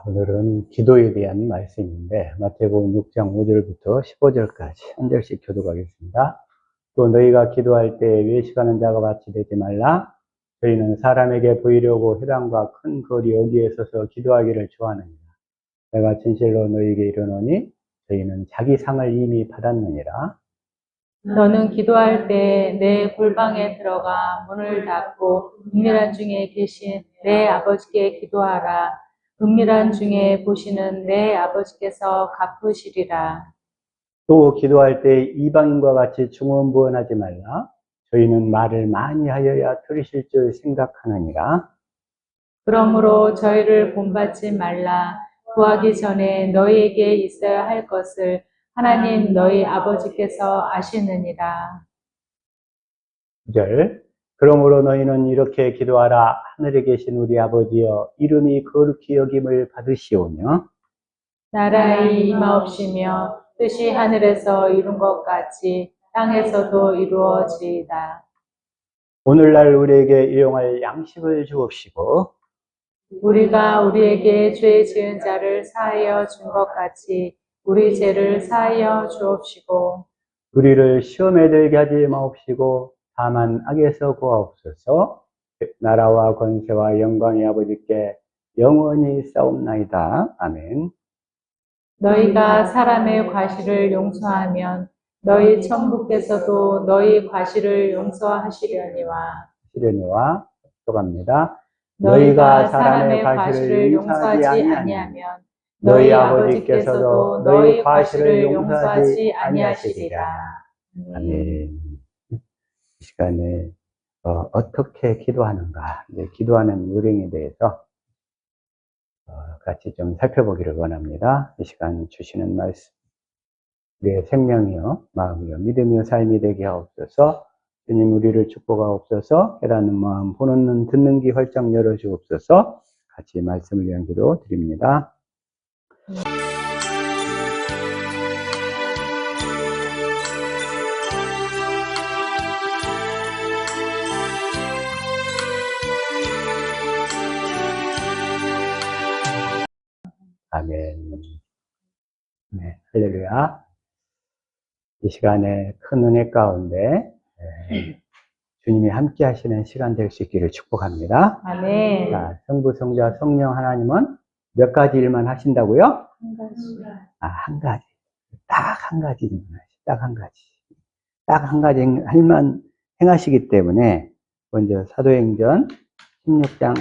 오늘은 기도에 대한 말씀인데 마태복음 6장 5절부터 15절까지 한 절씩 교독하겠습니다. 또 너희가 기도할 때 외식하는 자가 같이 되지 말라. 저희는 사람에게 보이려고 회당과 큰 거리 여기에 서서 기도하기를 좋아하느니라. 내가 진실로 너희에게 이르노니 저희는 자기 상을 이미 받았느니라. 너는 기도할 때 내 골방에 들어가 문을 닫고 은밀한 중에 계신 내 아버지께 기도하라. 은밀한 중에 보시는 내 아버지께서 갚으시리라. 또 기도할 때 이방인과 같이 중언부언하지 말라. 저희는 말을 많이 하여야 들으실 줄 생각하느니라. 그러므로 저희를 본받지 말라. 구하기 전에 너희에게 있어야 할 것을 하나님 너희 아버지께서 아시느니라. 9절. 그러므로 너희는 이렇게 기도하라. 하늘에 계신 우리 아버지여, 이름이 거룩히 여김을 받으시오며 나라의 임하옵시며 뜻이 하늘에서 이룬 것 같이 땅에서도 이루어지이다. 오늘날 우리에게 일용할 양식을 주옵시고 우리가 우리에게 죄 지은 자를 사하여 준 것 같이 우리 죄를 사하여 주옵시고 우리를 시험에 들게 하지 마옵시고 다만 악에서 구하옵소서. 나라와 권세와 영광의 아버지께 영원히 싸움나이다. 아멘. 너희가 사람의 과실을 용서하면 너희 천부께서도 너희 과실을 용서하시려니와 시련이와 속합니다. 너희가 사람의 과실을 용서하지 아니하면 너희 아버지께서도 너희 과실을 용서하지 아니하시리라. 아멘. 이 시간에 어떻게 기도하는가, 기도하는 요령에 대해서 같이 좀 살펴보기를 원합니다. 이 시간 주시는 말씀, 우리의 생명이요, 마음이요, 믿음이요, 삶이 되게 하옵소서. 주님 우리를 축복하옵소서. 깨닫는 마음, 보는 눈, 듣는 귀 활짝 열어주옵소서. 같이 말씀을 위한 기도 드립니다. 아멘. 네, 할렐루야. 이 시간에 큰 은혜 가운데 주님이 함께 하시는 시간 될 수 있기를 축복합니다. 아멘. 자, 성부, 성자, 성령 하나님은 몇 가지 일만 하신다고요? 한 가지. 한 가지. 딱 한 가지 일만 하시, 딱 한 가지. 딱 한 가지 할만 행하시기 때문에 먼저 사도행전 16장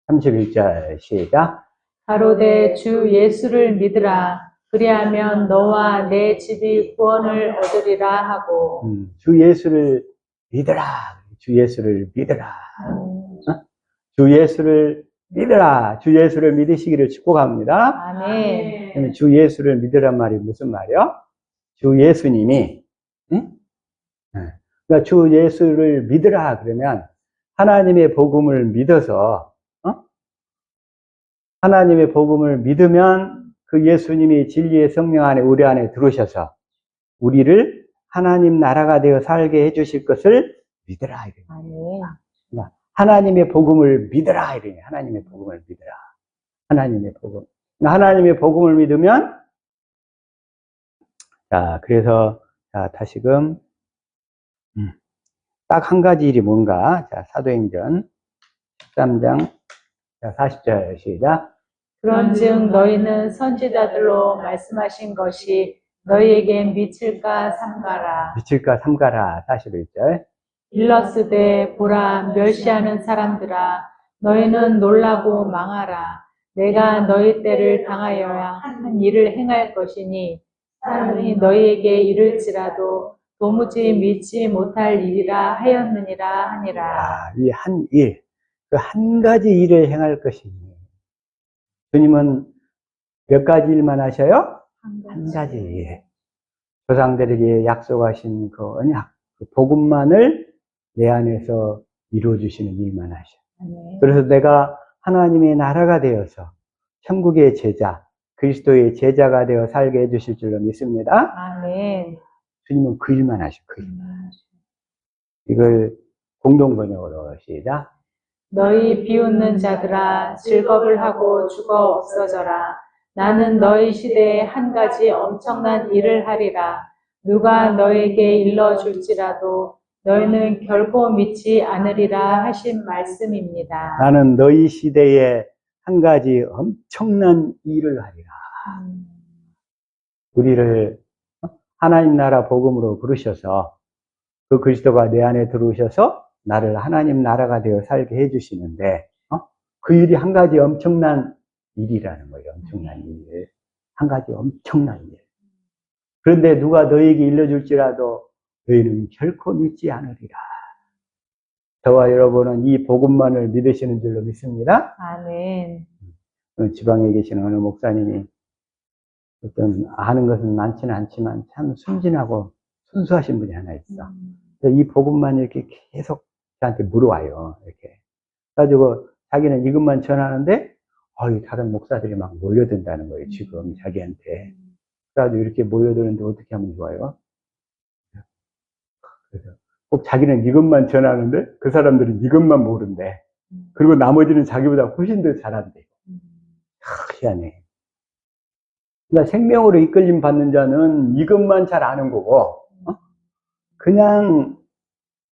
31절 시작. 가로되 주 예수를 믿으라. 그리하면 너와 내 집이 구원을 얻으리라 하고. 주 예수를 믿으라. 주 예수를 믿으라. 주 예수를 믿으라. 주 예수를 믿으시기를 축복합니다. 아멘. 주 예수를 믿으란 말이 무슨 말이요? 주 예수님이, 그러니까 주 예수를 믿으라 그러면 하나님의 복음을 믿어서, 하나님의 복음을 믿으면 그 예수님이 진리의 성령 안에 우리 안에 들어오셔서 우리를 하나님 나라가 되어 살게 해주실 것을 믿으라. 아멘. 하나님의 복음을 믿으라. 이러니 하나님의 복음을 믿으라. 하나님의 복음. 하나님의 복음을 믿으면, 자, 그래서, 자, 다시금, 딱 한 가지 일이 뭔가. 자, 사도행전 13장 40절 시작. 그런즉 너희는 선지자들로 말씀하신 것이 너희에게 미칠까 삼가라. 미칠까 삼가라. 41절. 일러스되 보라 멸시하는 사람들아 너희는 놀라고 망하라. 내가 너희 때를 당하여야 한 일을 행할 것이니 사람이 너희에게 이를지라도 도무지 믿지 못할 일이라 하였느니라 하니라. 이 한 일, 그 한 가지 일을 행할 것이니. 주님은 몇 가지 일만 하셔요? 한 가지 일. 조상들에게 약속하신 그 언약, 그 복음만을 내 안에서 이루어주시는 일만 하셔. 그래서 내가 하나님의 나라가 되어서 천국의 제자, 그리스도의 제자가 되어 살게 해주실 줄로 믿습니다. 아멘. 주님은 그 일만 하셔, 그 일만. 이걸 공동번역으로 시작. 너희 비웃는 자들아 즐겁을 하고 죽어 없어져라. 나는 너희 시대에 한 가지 엄청난 일을 하리라. 누가 너에게 일러줄지라도 너희는 결코 믿지 않으리라 하신 말씀입니다. 나는 너희 시대에 한 가지 엄청난 일을 하리라. 우리를 하나님 나라 복음으로 부르셔서 그 그리스도가 내 안에 들어오셔서 나를 하나님 나라가 되어 살게 해주시는데 그 일이 한 가지 엄청난 일이라는 거예요. 엄청난 일. 한 가지 엄청난 일. 그런데 누가 너에게 일러줄지라도 너희는 결코 믿지 않으리라. 저와 여러분은 이 복음만을 믿으시는 줄로 믿습니다. 아멘. 지방에 계시는 어느 목사님이 어떤 아는 것은 많지는 않지만 참 순진하고 순수하신 분이 하나 있어. 이 복음만 이렇게 계속 저한테 물어와요. 이렇게. 그래가지고 자기는 이것만 전하는데, 다른 목사들이 막 몰려든다는 거예요. 지금 자기한테. 그래가지고 이렇게 몰려드는데 어떻게 하면 좋아요? 그래서 꼭 자기는 이것만 전하는데 그 사람들은 이것만 모른대. 그리고 나머지는 자기보다 훨씬 더 잘한대. 희한해. 그러니까 생명으로 이끌림 받는 자는 이것만 잘 아는 거고, 그냥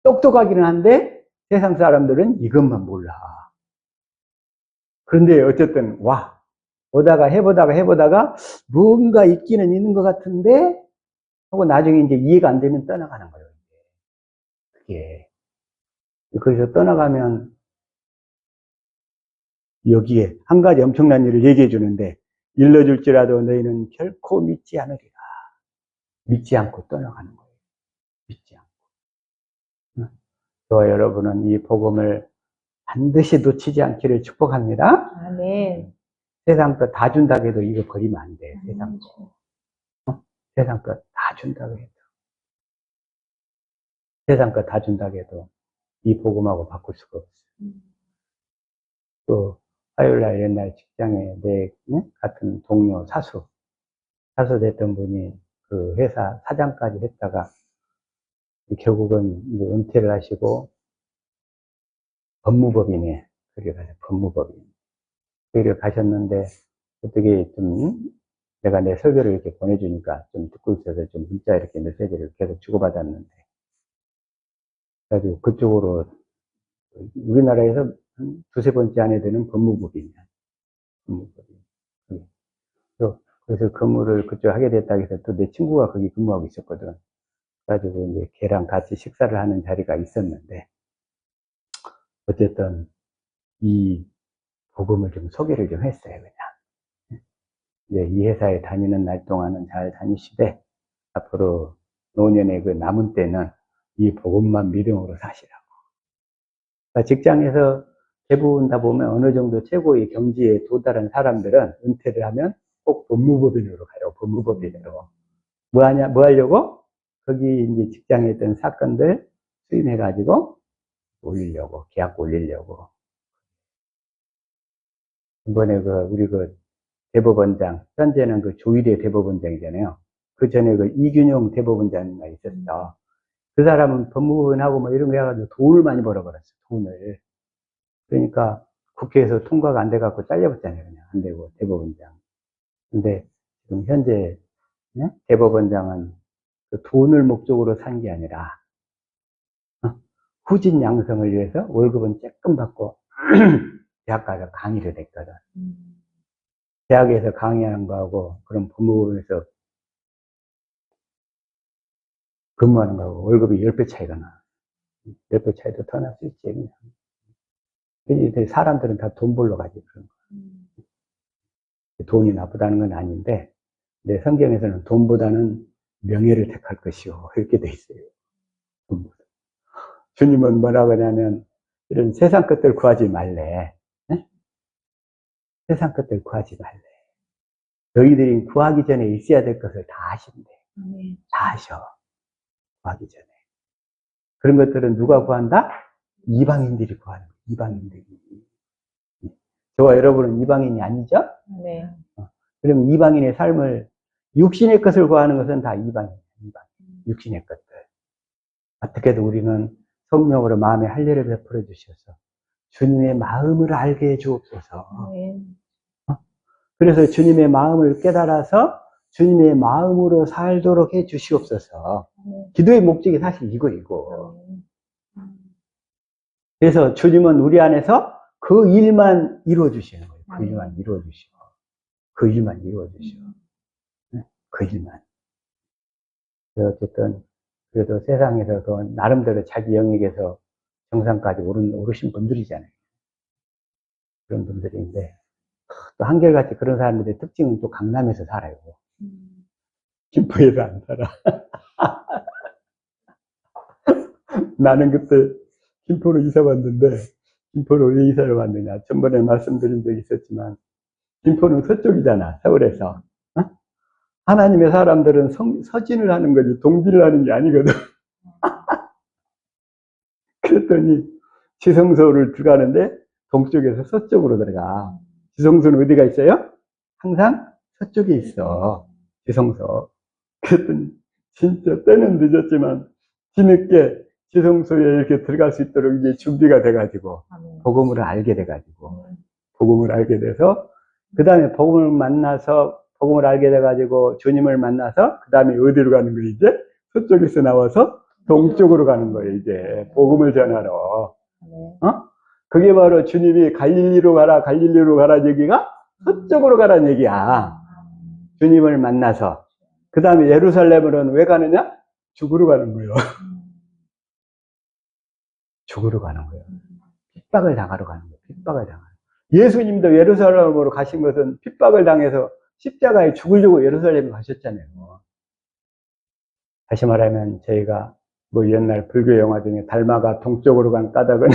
똑똑하기는 한데 세상 사람들은 이것만 몰라. 그런데 어쨌든 해보다가 뭔가 있기는 있는 것 같은데 하고 나중에 이제 이해가 안 되면 떠나가는 거예요. 그게. 그래서 떠나가면 여기에 한 가지 엄청난 일을 얘기해 주는데 일러줄지라도 너희는 결코 믿지 않으리라. 믿지 않고 떠나가는 거예요. 믿지 않고. 저와 여러분은 이 복음을 반드시 놓치지 않기를 축복합니다. 아멘. 세상 것 다 준다고 해도 이거 버리면 안 돼. 세상 거. 세상 것 다 준다고 해도. 세상 것 다 준다고 해도 이 복음하고 바꿀 수가 없어요. 또 화요일날 옛날 직장에 내 같은 동료 사수 됐던 분이 그 회사 사장까지 했다가 결국은 이제 은퇴를 하시고 법무법인에 법무법인 거기를 가셨는데 어떻게 좀 내가 내 설교를 이렇게 보내주니까 좀 듣고 있어서 좀 문자 이렇게 메시지를 계속 주고받았는데 그래가지고 그쪽으로 우리나라에서 한 두세 번째 안에 되는 법무법인이야. 법무법인. 그래서 근무를 그쪽 하게 됐다고 해서 또 내 친구가 거기 근무하고 있었거든. 그래가지고 이제 걔랑 같이 식사를 하는 자리가 있었는데 어쨌든 이 복음을 좀 소개를 좀 했어요, 그냥. 이제 이 회사에 다니는 날 동안은 잘 다니시되 앞으로 노년의 그 남은 때는 이 복음만 믿음으로 사시라고. 그러니까 직장에서 대부분 다 보면 어느 정도 최고의 경지에 도달한 사람들은 은퇴를 하면 꼭 법무법인으로 가요. 법무법인으로. 뭐 하려고? 거기 이제 직장에 있던 사건들 수임해가지고 올리려고, 계약 올리려고. 이번에 우리 대법원장, 현재는 조일의 대법원장이잖아요. 그 전에 이균용 대법원장이 있었어. 그 사람은 법무법인하고 뭐 이런 거 해가지고 돈을 많이 벌어버렸어, 돈을. 그러니까 국회에서 통과가 안 돼갖고 잘려버렸잖아요, 그냥. 안 되고, 대법원장. 근데 지금 현재, 대법원장은 그 돈을 목적으로 산 게 아니라, 후진 양성을 위해서 월급은 조금 받고, 대학 가서 강의를 했거든. 대학에서 강의하는 거하고, 그럼 법무법인에서 근무하는 거하고 월급이 10배 차이가 나. 10배 차이도 더 날 수 있지, 그냥. 사람들은 다 돈 벌러 가지, 그런 거. 돈이 나쁘다는 건 아닌데, 내 성경에서는 돈보다는 명예를 택할 것이요. 이렇게 돼 있어요. 돈보다. 주님은 뭐라고 하냐면, 이런 세상 것들 구하지 말래. 네? 세상 것들 구하지 말래. 너희들이 구하기 전에 있어야 될 것을 다 하신대. 다 하셔. 구하기 전에. 그런 것들은 누가 구한다? 이방인들이 구하는 거예요. 이방인들이. 저와 여러분은 이방인이 아니죠? 네. 그럼 이방인의 삶을, 육신의 것을 구하는 것은 다 이방인. 육신의 것들. 어떻게든 우리는 성령으로 마음에 할례를 베풀어 주셔서 주님의 마음을 알게 해 주옵소서. 아멘. 그래서 주님의 마음을 깨달아서 주님의 마음으로 살도록 해 주시옵소서. 아멘. 기도의 목적이 사실 이거. 아멘. 그래서 주님은 우리 안에서 그 일만 이루어 주시는 거예요. 그 아멘. 일만 이루어 주시고. 그 일만 이루어 주시고. 그 일만. 어쨌든, 그래도 세상에서 그 나름대로 자기 영역에서 정상까지 오르신 분들이잖아요. 그런 분들인데, 또 한결같이 그런 사람들의 특징은 또 강남에서 살아요. 김포에서 안 살아. 나는 그때 김포로 이사 왔는데, 김포로 왜 이사를 왔느냐. 전번에 말씀드린 적이 있었지만, 김포는 서쪽이잖아, 서울에서. 어? 하나님의 사람들은 서진을 하는 거지, 동진을 하는 게 아니거든. 그랬더니, 지성소를 들어가는데, 동쪽에서 서쪽으로 들어가. 지성소는 어디가 있어요? 항상 서쪽에 있어. 지성소. 그랬더니, 진짜 때는 늦었지만, 뒤늦게 지성소에 이렇게 들어갈 수 있도록 이제 준비가 돼가지고, 복음을 알게 돼가지고, 복음을 알게 돼서, 그 다음에 복음을 만나서, 복음을 알게 돼가지고, 주님을 만나서, 그 다음에 어디로 가는 거예요, 이제? 서쪽에서 나와서 동쪽으로 가는 거예요, 이제. 복음을 전하러. 어? 그게 바로 주님이 갈릴리로 가라 얘기가 서쪽으로 가라는 얘기야. 주님을 만나서. 그 다음에 예루살렘으로는 왜 가느냐? 죽으러 가는 거예요. 죽으러 가는 거예요. 핍박을 당하러 가는 거예요. 핍박을 당하러. 예수님도 예루살렘으로 가신 것은 핍박을 당해서 십자가에 죽으려고 예루살렘에 가셨잖아요. 다시 말하면 저희가 뭐 옛날 불교 영화 중에 달마가 동쪽으로 간 까닭은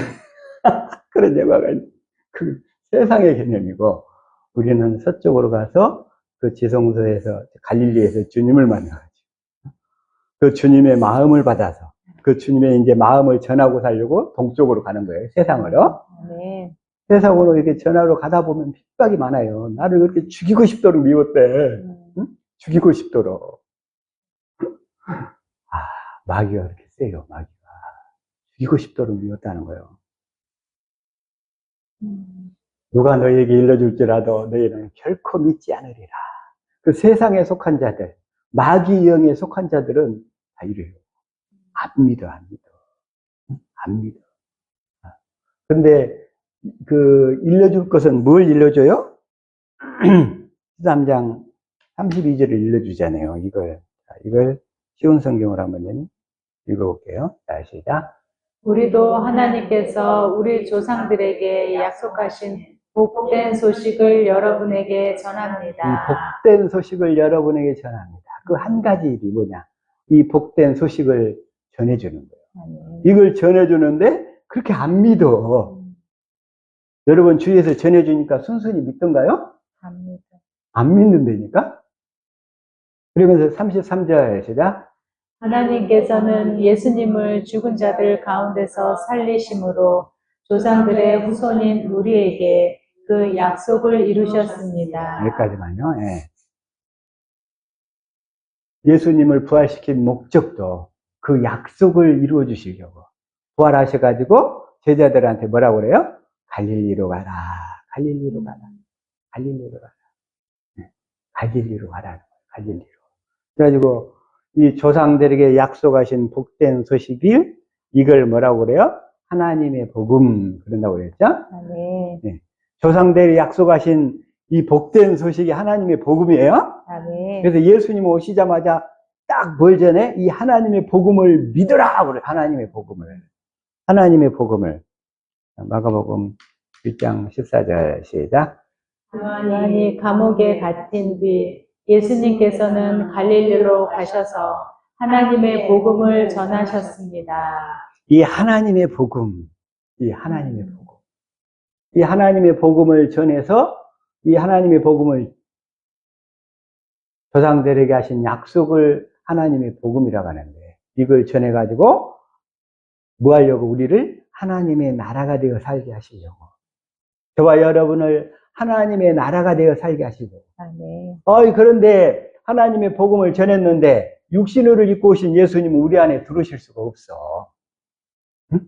그런 영화가 그 세상의 개념이고, 우리는 서쪽으로 가서 그 지성소에서 갈릴리에서 주님을 만나가지고 그 주님의 마음을 받아서 그 주님의 이제 마음을 전하고 살려고 동쪽으로 가는 거예요. 세상으로. 네. 세상으로 이렇게 전하러 가다 보면 핍박이 많아요. 나를 그렇게 죽이고 싶도록 미웠대. 응? 죽이고 싶도록. 마귀가 그렇게 세요. 마귀가 죽이고 싶도록 미웠다는 거예요. 누가 너에게 일러줄지라도 너희는 결코 믿지 않으리라. 그 세상에 속한 자들, 마귀 영에 속한 자들은 다 이래요. 안 믿어. 안 믿어. 근데 그 일러줄 것은 뭘 일러줘요? 13장 32절을 일러주잖아요. 이걸 쉬운 성경으로 한번 읽어볼게요. 자, 시작. 우리도 하나님께서 우리 조상들에게 약속하신 복된 소식을 여러분에게 전합니다. 이 복된 소식을 여러분에게 전합니다. 그 한 가지 일이 뭐냐? 이 복된 소식을 전해주는 거예요. 이걸 전해주는데 그렇게 안 믿어. 여러분 주위에서 전해주니까 순순히 믿던가요? 안 믿는다니까? 그러면서 33절 시작. 하나님께서는 예수님을 죽은 자들 가운데서 살리심으로 조상들의 후손인 우리에게 그 약속을 이루셨습니다. 여기까지만요. 예. 예수님을 부활시킨 목적도 그 약속을 이루어 주시려고 부활하셔가지고 제자들한테 뭐라고 그래요? 갈릴리로 가라. 갈릴리로 가라. 갈릴리로 가라. 네. 갈릴리로 가라. 갈릴리로. 그래가지고 이 조상들에게 약속하신 복된 소식이 이걸 뭐라고 그래요? 하나님의 복음 그런다고 그랬죠? 네. 네. 조상들이 약속하신 이 복된 소식이 하나님의 복음이에요. 네. 그래서 예수님 오시자마자 딱 뭘 전에 이 하나님의 복음을 믿으라 그래. 하나님의 복음을. 마가복음 1장 14절 시작. 요한이 감옥에 갇힌 뒤 예수님께서는 갈릴리로 가셔서 하나님의 복음을 전하셨습니다. 이 하나님의 복음을 전해서 이 하나님의 복음을 조상들에게 하신 약속을 하나님의 복음이라고 하는데, 이걸 전해가지고 뭐 하려고? 우리를 하나님의 나라가 되어 살게 하시려고. 저와 여러분을 하나님의 나라가 되어 살게 하시려고. 그런데 하나님의 복음을 전했는데 육신으로 입고 오신 예수님은 우리 안에 들어오실 수가 없어. 응?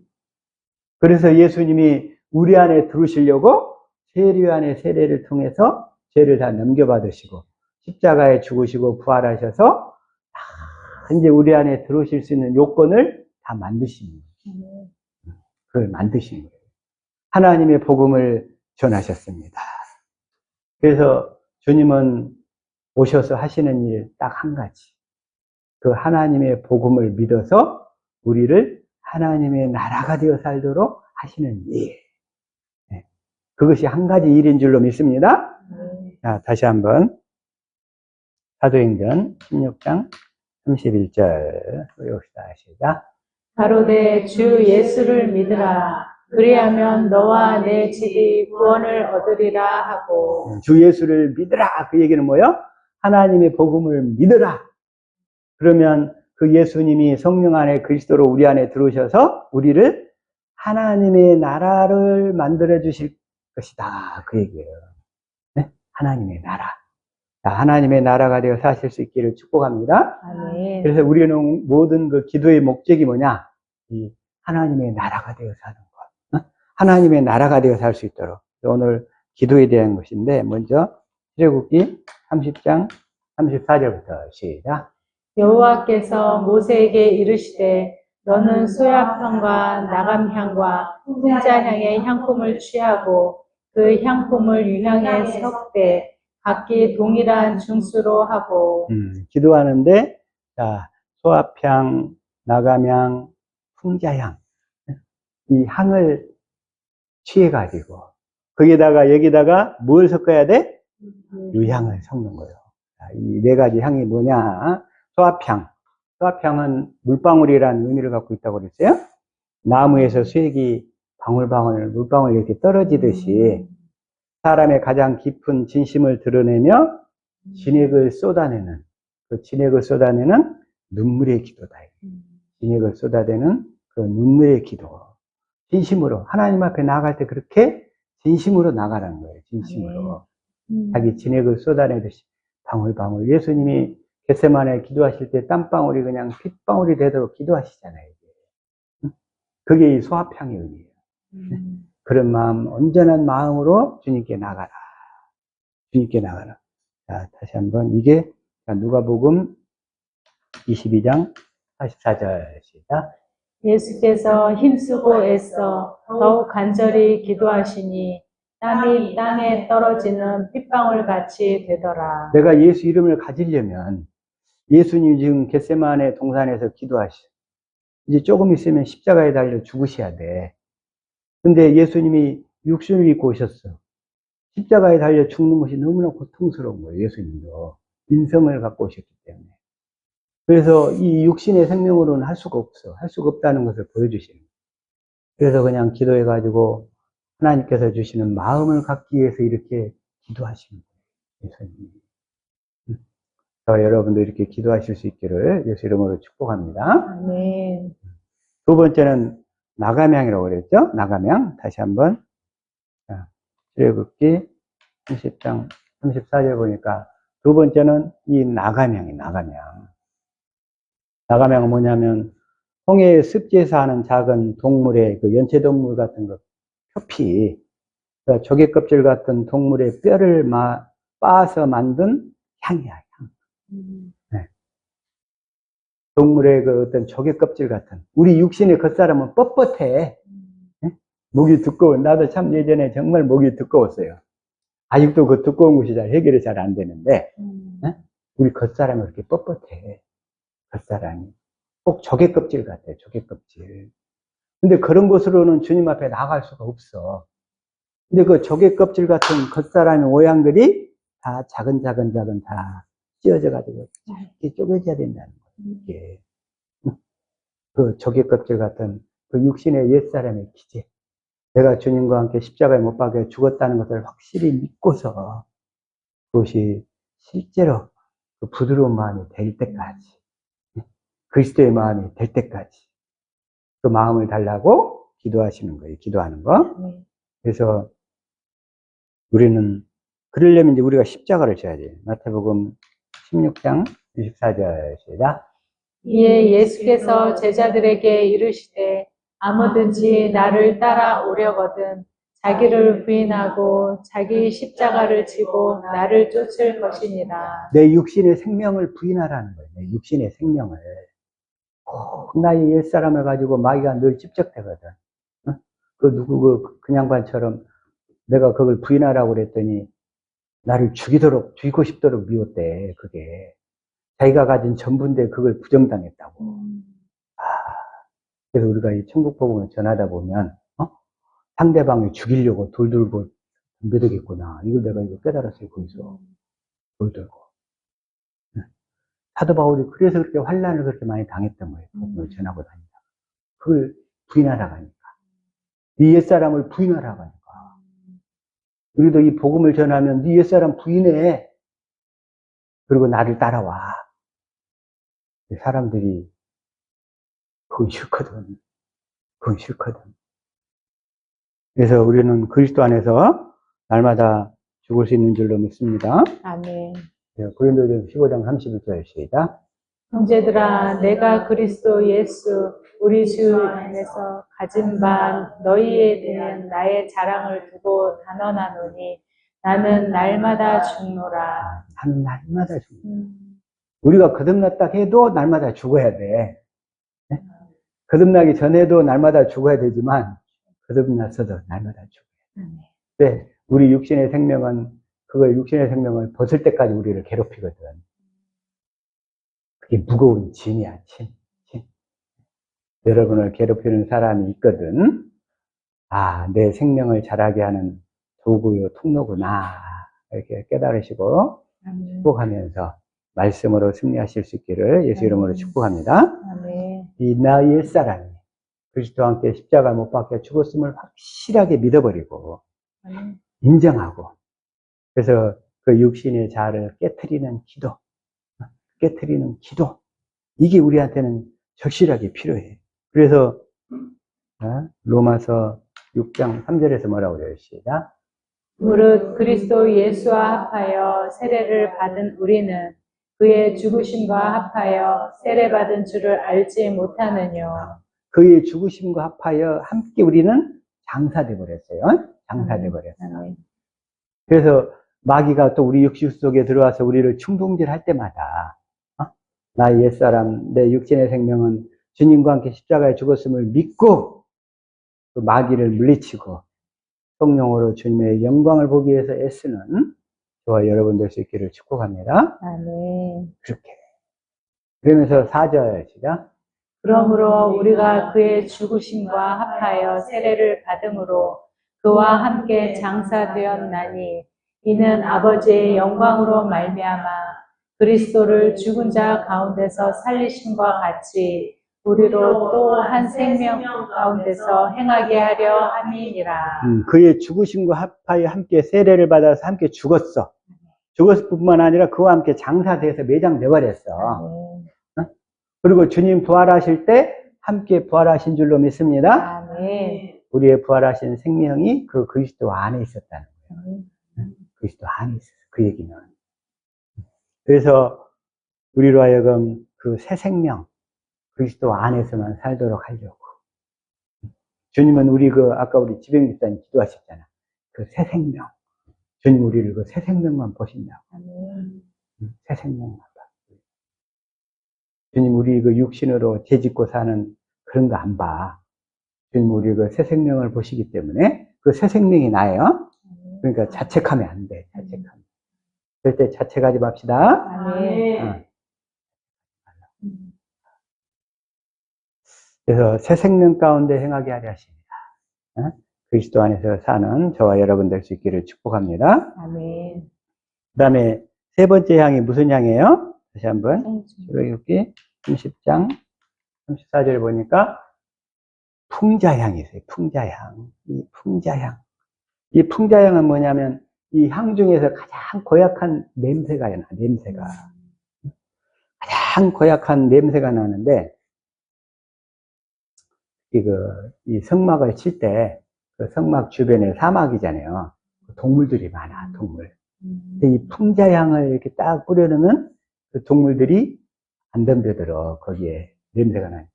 그래서 예수님이 우리 안에 들어오시려고 세례 안에 세례를 통해서 죄를 다 넘겨받으시고 십자가에 죽으시고 부활하셔서 다 이제 우리 안에 들어오실 수 있는 요건을 다 만드신 거예요. 그걸 만드신 거예요. 하나님의 복음을 전하셨습니다. 그래서 주님은 오셔서 하시는 일 딱 한 가지. 그 하나님의 복음을 믿어서 우리를 하나님의 나라가 되어 살도록 하시는 일. 네. 그것이 한 가지 일인 줄로 믿습니다. 자, 다시 한번 사도행전 16장 31절 외웁시다. 시작. 가로되 주 예수를 믿으라. 그리하면 너와 내 집이 구원을 얻으리라 하고. 주 예수를 믿으라. 그 얘기는 뭐예요? 하나님의 복음을 믿으라. 그러면 그 예수님이 성령 안에 그리스도로 우리 안에 들어오셔서 우리를 하나님의 나라를 만들어 주실 것이다. 그 얘기예요. 네? 하나님의 나라. 자, 하나님의 나라가 되어 사실 수 있기를 축복합니다. 아멘. 그래서 우리는 모든 그 기도의 목적이 뭐냐? 이 하나님의 나라가 되어 사는 것. 어? 하나님의 나라가 되어 살 수 있도록. 오늘 기도에 대한 것인데, 먼저 출애굽기 30장 34절부터 시작. 여호와께서 모세에게 이르시되 너는 소야향과 나감향과 훈자향의 향품을 취하고 그 향품을 유향에 섞되 각기 동일한 중수로 하고. 기도하는데, 자, 소합향, 나감향, 풍자향, 이 향을 취해가지고, 거기다가, 여기다가 뭘 섞어야 돼? 유향을 섞는 거예요. 이 네 가지 향이 뭐냐? 소합향. 소합향은 물방울이라는 의미를 갖고 있다고 그랬어요. 나무에서 수액이 방울방울, 물방울 이렇게 떨어지듯이 사람의 가장 깊은 진심을 드러내며 진액을 쏟아내는, 그 진액을 쏟아내는 눈물의 기도다. 진액을 쏟아내는 그 눈물의 기도. 진심으로, 하나님 앞에 나아갈 때 그렇게 진심으로 나가라는 거예요. 진심으로. 자기 진액을 쏟아내듯이 방울방울. 예수님이 겟세마네 기도하실 때 땀방울이 그냥 핏방울이 되도록 기도하시잖아요. 그게 이 소합향의 의미예요. 그런 마음, 온전한 마음으로 주님께 나가라. 주님께 나가라. 자, 다시 한번 이게 누가복음 22장 44절 시작. 예수께서 힘쓰고 애써 더욱 간절히 기도하시니 땀이 땅에 떨어지는 핏방울 같이 되더라. 내가 예수 이름을 가지려면 예수님 지금 겟세마네 동산에서 기도하시. 이제 조금 있으면 십자가에 달려 죽으셔야 돼. 근데 예수님이 육신을 입고 오셨어. 십자가에 달려 죽는 것이 너무나 고통스러운 거예요. 예수님도 인성을 갖고 오셨기 때문에. 그래서 이 육신의 생명으로는 할 수가 없어. 할 수가 없다는 것을 보여주시는 거예요. 그래서 그냥 기도해가지고 하나님께서 주시는 마음을 갖기 위해서 이렇게 기도하시는 거예요. 예수님이. 여러분도 이렇게 기도하실 수 있기를 예수 이름으로 축복합니다. 아멘. 두 번째는 나감향이라고 그랬죠? 나감향. 다시 한번. 출애굽기 30장 34절 보니까 두 번째는 이 나감향이 나감향. 나감향은 뭐냐면 홍해의 습지에 사는 작은 동물의 그 연체동물 같은 거 표피, 그러니까 조개 껍질 같은 동물의 뼈를 빻아서 만든 향이야. 향. 네. 동물의 그 어떤 조개 껍질 같은, 우리 육신의 겉사람은 뻣뻣해. 네? 목이 두꺼워. 나도 참 예전에 정말 목이 두꺼웠어요. 아직도 그 두꺼운 것이 해결이 잘 안 되는데, 네? 우리 겉사람은 그렇게 뻣뻣해. 겉사람이. 꼭 조개 껍질 같아, 조개 껍질. 근데 그런 것으로는 주님 앞에 나갈 수가 없어. 근데 그 조개 껍질 같은 겉사람의 모양들이 다 작은 다 찢어져가지고 짧게 쪼개져야 된다는 거예요. 이게. 그 조개 껍질 같은 그 육신의 옛사람의 기재. 내가 주님과 함께 십자가에 못 박혀 죽었다는 것을 확실히 믿고서 그것이 실제로 그 부드러운 마음이 될 때까지, 그리스도의 마음이 될 때까지 그 마음을 달라고 기도하시는 거예요. 기도하는 거. 그래서 우리는 그러려면 이제 우리가 십자가를 져야 돼요. 마태복음 16장 24절 시작. 이에 예수께서 제자들에게 이르시되 아무든지 나를 따라오려거든 자기를 부인하고 자기 십자가를 지고 나를 쫓을 것이니라. 내 육신의 생명을 부인하라는 거예요. 내 육신의 생명을. 나의 옛사람을 가지고 마귀가 늘 집적되거든. 어? 그 누구 그 양반처럼 내가 그걸 부인하라고 그랬더니 나를 죽이고 싶도록 미웠대. 그게 자기가 가진 전부인데 그걸 부정당했다고. 그래서 우리가 이 천국 복음을 전하다 보면 상대방을 죽이려고 돌 들고 덤벼들겠구나. 이걸 내가 이거 깨달았어요. 거기서 돌 들고. 사도 바울이 그래서 그렇게 환난을 그렇게 많이 당했던 거예요. 복음을 전하고 다니다. 그걸 부인하라고 하니까. 네 옛사람을 부인하라고 하니까. 우리도 이 복음을 전하면 네 옛사람 부인해. 그리고 나를 따라와. 사람들이 그건 싫거든. 그건 싫거든. 그래서 우리는 그리스도 안에서 날마다 죽을 수 있는 줄로 믿습니다. 아멘. 고린도전서 15장 31절 시작. 형제들아, 내가 그리스도 예수 우리 주 안에서 가진 바 너희에 대한 나의 자랑을 두고 단언하노니 나는 날마다 죽노라. 나는 날마다 죽노라. 우리가 거듭났다 해도 날마다 죽어야 돼. 네? 거듭나기 전에도 날마다 죽어야 되지만 거듭났어도 날마다 죽어야 돼. 네, 우리 육신의 생명은 그걸 육신의 생명을 벗을 때까지 우리를 괴롭히거든. 그게 무거운 짐이야, 짐. 여러분을 괴롭히는 사람이 있거든. 아, 내 생명을 자라게 하는 도구요, 통로구나. 이렇게 깨달으시고 축복하면서 말씀으로 승리하실 수 있기를 예수 이름으로 축복합니다. 이 나의 옛사람이 그리스도와 함께 십자가 못 박혀 죽었음을 확실하게 믿어버리고 인정하고 그래서 그 육신의 자아를 깨트리는 기도 이게 우리한테는 절실하게 필요해. 그래서 로마서 6장 3절에서 뭐라고 그래요? 시작. 무릇 그리스도 예수와 합하여 세례를 받은 우리는 그의 죽으심과 합하여 세례받은 줄을 알지 못하느뇨. 그의 죽으심과 합하여 함께 우리는 장사돼 버렸어요. 장사돼 버렸어요. 그래서 마귀가 또 우리 육신 속에 들어와서 우리를 충동질할 때마다 나의 옛사람, 내 육신의 생명은 주님과 함께 십자가에 죽었음을 믿고 그 마귀를 물리치고 성령으로 주님의 영광을 보기 위해서 애쓰는 저와 여러분 될 수 있기를 축복합니다. 아멘. 그렇게. 그러면서 4절 시작. 그러므로 우리가 그의 죽으심과 합하여 세례를 받음으로 그와 함께 장사되었나니 이는 아버지의 영광으로 말미암아 그리스도를 죽은 자 가운데서 살리심과 같이 우리로 또 한 생명 가운데서 행하게 하려 함이니라. 그의 죽으심과 합하여 함께 세례를 받아서 함께 죽었어. 죽었을 뿐만 아니라 그와 함께 장사돼서 매장돼 버렸어. 그리고 주님 부활하실 때 함께 부활하신 줄로 믿습니다. 아멘. 우리의 부활하신 생명이 그 그리스도 안에 있었다는 거예요. 그리스도 안에 있었어. 그 얘기는. 그래서 우리로 하여금 그 새 생명 그리스도 안에서만 살도록 하려고. 주님은 아까 우리 지병 집사님 기도하셨잖아. 그 새 생명. 주님 우리를 그 새 생명만 보신다고. 새 생명만 봐. 주님 우리 그 육신으로 죄짓고 사는 그런 거 안 봐. 주님 우리 그 새 생명을 보시기 때문에 그 새 생명이 나예요. 그러니까 자책하면 안 돼. 자책하면. 절대 자책하지 맙시다. 아멘. 그래서 새 생명 가운데 행하게 하려 하십니다. 그리스도 안에서 사는 저와 여러분 될 수 있기를 축복합니다. 아멘. 그 다음에 세 번째 향이 무슨 향이에요? 다시 한번 출애굽기 30장 34절 보니까 풍자향이 있어요. 풍자향. 이 풍자향은 뭐냐면 이 향 중에서 가장 고약한 냄새가 나. 냄새가 가장 고약한 냄새가 나는데 이 성막을 칠 때 그 성막 주변에 사막이잖아요. 동물들이 많아. 동물. 근데 이 풍자향을 이렇게 딱 뿌려놓으면 그 동물들이 안 덤벼들어. 거기에 냄새가 나니까.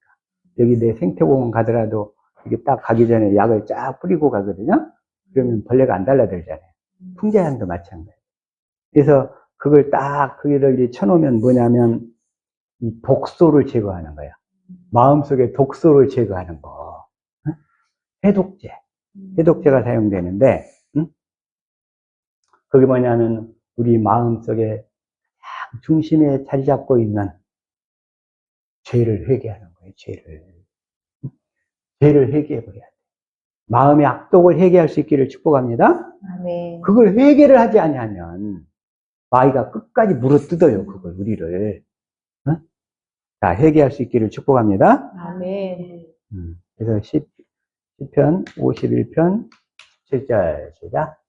여기 내 생태공원 가더라도 이게 딱 가기 전에 약을 쫙 뿌리고 가거든요. 그러면 벌레가 안 달라들잖아요. 풍자향도 마찬가지예요. 그래서 그걸 딱 거기를 쳐놓으면 뭐냐면 이 독소를 제거하는 거야. 마음속에 독소를 제거하는 거. 응? 해독제. 해독제가 사용되는데, 응? 그게 뭐냐면 우리 마음속에 중심에 자리 잡고 있는 죄를 회개하는 거예요. 죄를 회개해버려야 돼. 마음의 악독을 회개할 수 있기를 축복합니다. 아멘. 그걸 회개를 하지 않으면 마귀가 끝까지 물어뜯어요. 그걸 우리를. 응? 자, 회개할 수 있기를 축복합니다. 아멘. 그래서 시편 51편 7절 시작.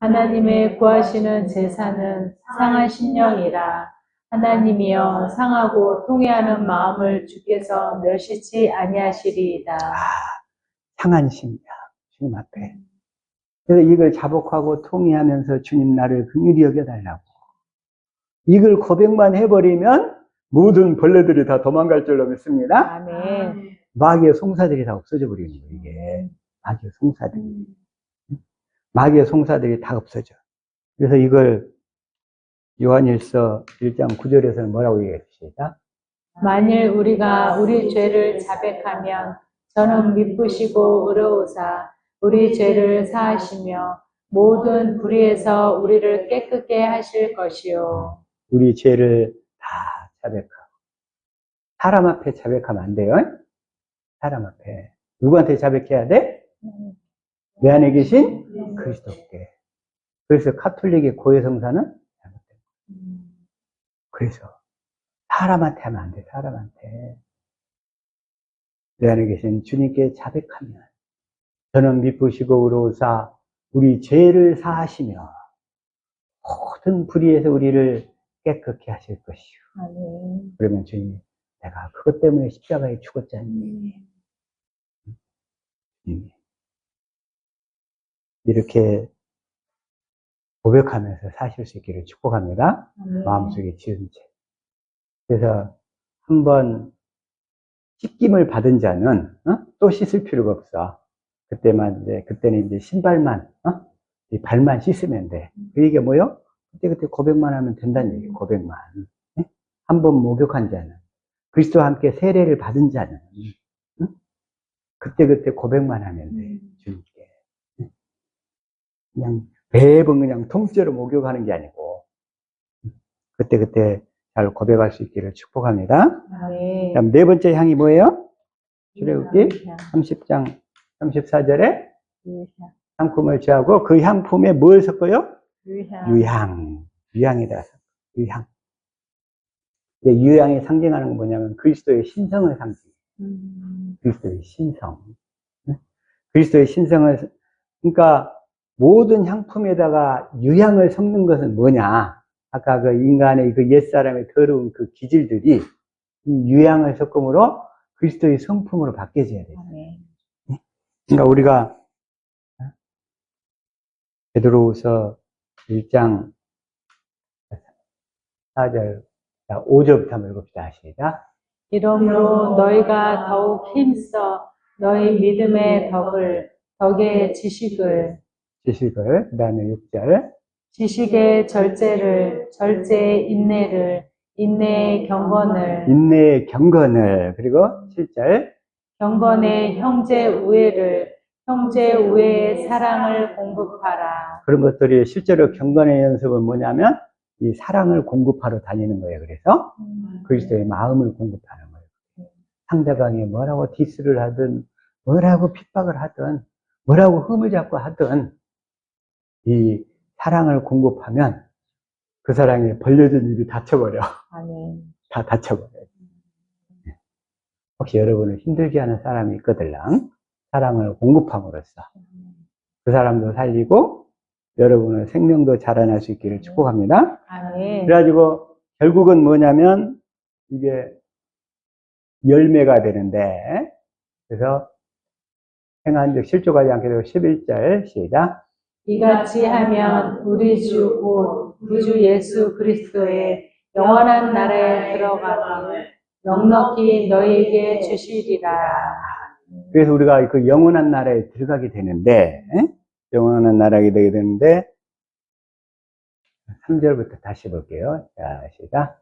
하나님의 구하시는 제사는 상한 심령이라. 하나님이여 상하고 통회하는 마음을 주께서 멸시치 아니하시리이다. 상한 심령, 주님 앞에. 그래서 이걸 자복하고 통회하면서 주님 나를 긍휼히 여겨달라고. 이걸 고백만 해버리면 모든 벌레들이 다 도망갈 줄로 믿습니다. 아멘. 마귀의 송사들이 다 없어져 버리는 거예요, 이게. 마귀의 송사들이. 마귀의 송사들이 다 없어져. 그래서 이걸 요한일서 1장 9절에서는 뭐라고 얘기했습니까? 만일 우리가 우리 죄를 자백하면 저는 미쁘시고 의로우사 우리 죄를 사하시며 모든 불의에서 우리를 깨끗게 하실 것이요. 우리 죄를 다 자백하고. 사람 앞에 자백하면 안 돼요. 사람 앞에. 누구한테 자백해야 돼? 내 안에 계신 그리스도께. 그래서 카톨릭의 고해성사는 잘못된 거예요. 그래서 사람한테 하면 안 돼. 사람한테. 내 안에 계신 주님께 자백하면 저는 미쁘시고 의로우사 우리 죄를 사하시며 모든 불의에서 우리를 깨끗게 하실 것이요. 아멘. 그러면 주님이 내가 그것 때문에 십자가에 죽었잖니. 이렇게 고백하면서 사실 수 있기를 축복합니다. 아멘. 마음속에 지은 죄. 그래서 한번 씻김을 받은 자는 또 씻을 필요가 없어. 그때는 이제 신발만, 이 발만 씻으면 돼. 그 얘기가 뭐요? 그때 고백만 하면 된다는 얘기예요. 고백만. 한번 목욕한 자는, 그리스도와 함께 세례를 받은 자는, 그때 고백만 하면 돼. 주님께. 그냥 매번 그냥 통째로 목욕하는 게 아니고, 그때 잘 고백할 수 있기를 축복합니다. 네. 그럼 네 번째 향이 뭐예요? 출애굽기 30장 34절에 향품을 취하고 그 향품에 뭘 섞어요? 유향에다 섞어요. 유향. 유향이 상징하는 건 뭐냐면 그리스도의 신성을 상징해요. 그리스도의 신성. 그리스도의 신성을, 그러니까 모든 향품에다가 유향을 섞는 것은 뭐냐? 아까 그 인간의 그 옛사람의 더러운 그 기질들이 이 유향을 섞음으로 그리스도의 성품으로 바뀌어져야 돼요. 그러니까 우리가 베드로후서 1장 4절, 5절부터 한번 읽읍시다. 시작. 이러므로 너희가 더욱 힘써 너희 믿음의 덕의 지식을, 그 다음에 6절. 지식의 절제를, 절제의 인내를, 인내의 경건을, 인내의 경건을, 그리고 7절. 경건의 형제 우애를, 형제 우애의 사랑을 공급하라. 그런 것들이 실제로 경건의 연습은 뭐냐면 이 사랑을 공급하러 다니는 거예요. 그래서 그리스도의 마음을 공급하는 거예요. 상대방이 뭐라고 디스를 하든 뭐라고 핍박을 하든 뭐라고 흠을 잡고 하든 이 사랑을 공급하면 그 사랑이 벌려진 입이 닫혀버려. 아멘. 다 닫혀버려요. 혹시 여러분을 힘들게 하는 사람이 있거들랑 사랑을 공급함으로써 그 사람도 살리고 여러분의 생명도 자라날 수 있기를 축복합니다. 아멘. 그래가지고 결국은 뭐냐면 이게 열매가 되는데, 그래서 행한즉 실족하지 않게 되고 11절 시작. 이같이 하면 우리 주 곧 구주 예수 그리스도의 영원한 나라에 들어가는 넉넉히 너희에게 주시리라. 그래서 우리가 그 영원한 나라에 들어가게 되는데, 영원한 나라가 되게 되는데 3절부터 다시 볼게요. 자, 시작.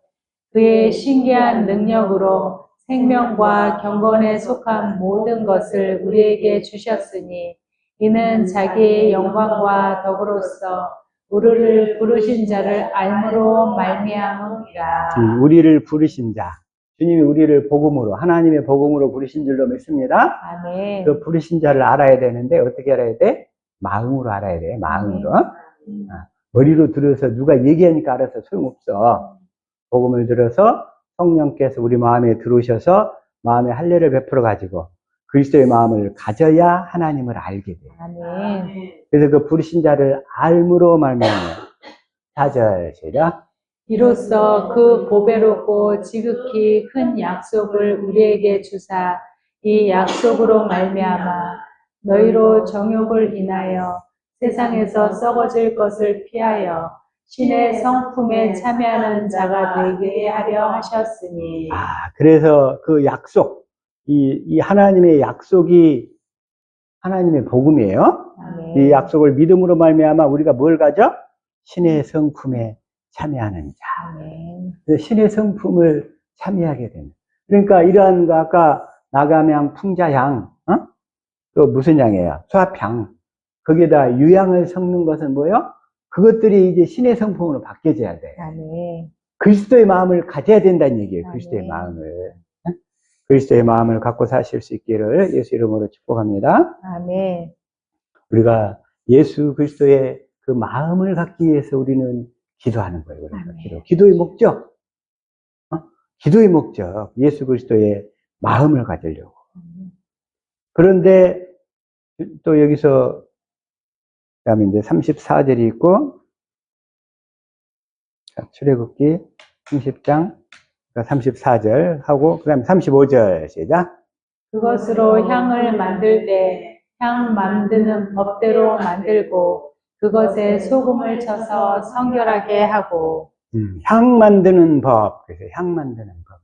그의 신기한 능력으로 생명과 경건에 속한 모든 것을 우리에게 주셨으니 이는 자기의 영광과 덕으로서 우리를 부르신 자를 알므로 말미암음이라. 우리를 부르신 자. 주님이 우리를 복음으로, 하나님의 복음으로 부르신 줄로 믿습니다. 아멘. 그 부르신 자를 알아야 되는데 어떻게 알아야 돼? 마음으로 알아야 돼. 마음으로. 머리로 들어서 누가 얘기하니까 알아서 소용없어. 복음을 들어서 성령께서 우리 마음에 들어오셔서 마음의 할례를 베풀어 가지고 그리스도의 마음을 가져야 하나님을 알게 돼. 아멘. 그래서 그 부르신 자를 알므로 말미암아. 4절 시작. 이로써 그 보배롭고 지극히 큰 약속을 우리에게 주사 이 약속으로 말미암아 너희로 정욕을 인하여 세상에서 썩어질 것을 피하여 신의 성품에 참여하는 자가 되게 하려 하셨으니. 그래서 그 약속, 이 하나님의 약속이 하나님의 복음이에요. 아멘. 이 약속을 믿음으로 말미암아 우리가 뭘 가져? 신의 성품에 참여하는 자. 아멘. 신의 성품을 참여하게 되는. 그러니까 이러한 거 아까 나감향, 풍자향, 또 무슨 향이에요? 수합향. 거기에다 유향을 섞는 것은 뭐예요? 그것들이 이제 신의 성품으로 바뀌어져야 돼. 아멘. 그리스도의 마음을 가져야 된다는 얘기예요. 그리스도의 아멘. 마음을. 그리스도의 마음을 갖고 사실 수 있기를 예수 이름으로 축복합니다. 아멘. 우리가 예수 그리스도의 그 마음을 갖기 위해서 우리는 기도하는 거예요. 그래서 아멘. 기도의 목적. 기도의 목적. 예수 그리스도의 마음을 가지려고. 그런데 또 여기서 그다음에 이제 34절이 있고 출애굽기 30장 34절 하고 그다음에 35절 시작. 그것으로 향을 만들 때 향 만드는 법대로 만들고 그것에 소금을 쳐서 성결하게 하고. 향 만드는 법. 그래서 향 만드는 법.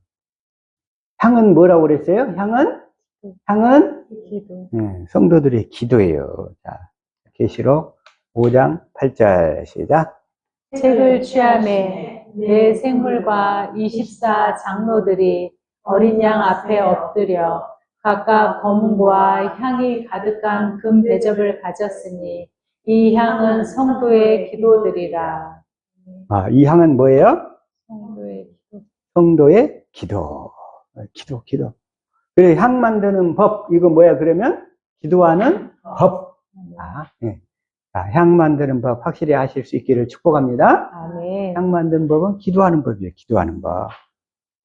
향은 뭐라고 그랬어요? 향은 기도. 성도들의 기도예요. 자, 계시록 5장 8절 시작. 책을 취함에 내 생물과 24 장로들이 어린 양 앞에 엎드려 각각 검은고와 향이 가득한 금 대접을 가졌으니 이 향은 성도의 기도들이라. 이 향은 뭐예요? 성도의 기도. 성도의 기도. 기도. 그래, 향 만드는 법. 이거 뭐야, 그러면? 기도하는 법. 예. 향 만드는 법 확실히 아실 수 있기를 축복합니다. 아멘. 향 만드는 법은 기도하는 법이에요. 기도하는 법.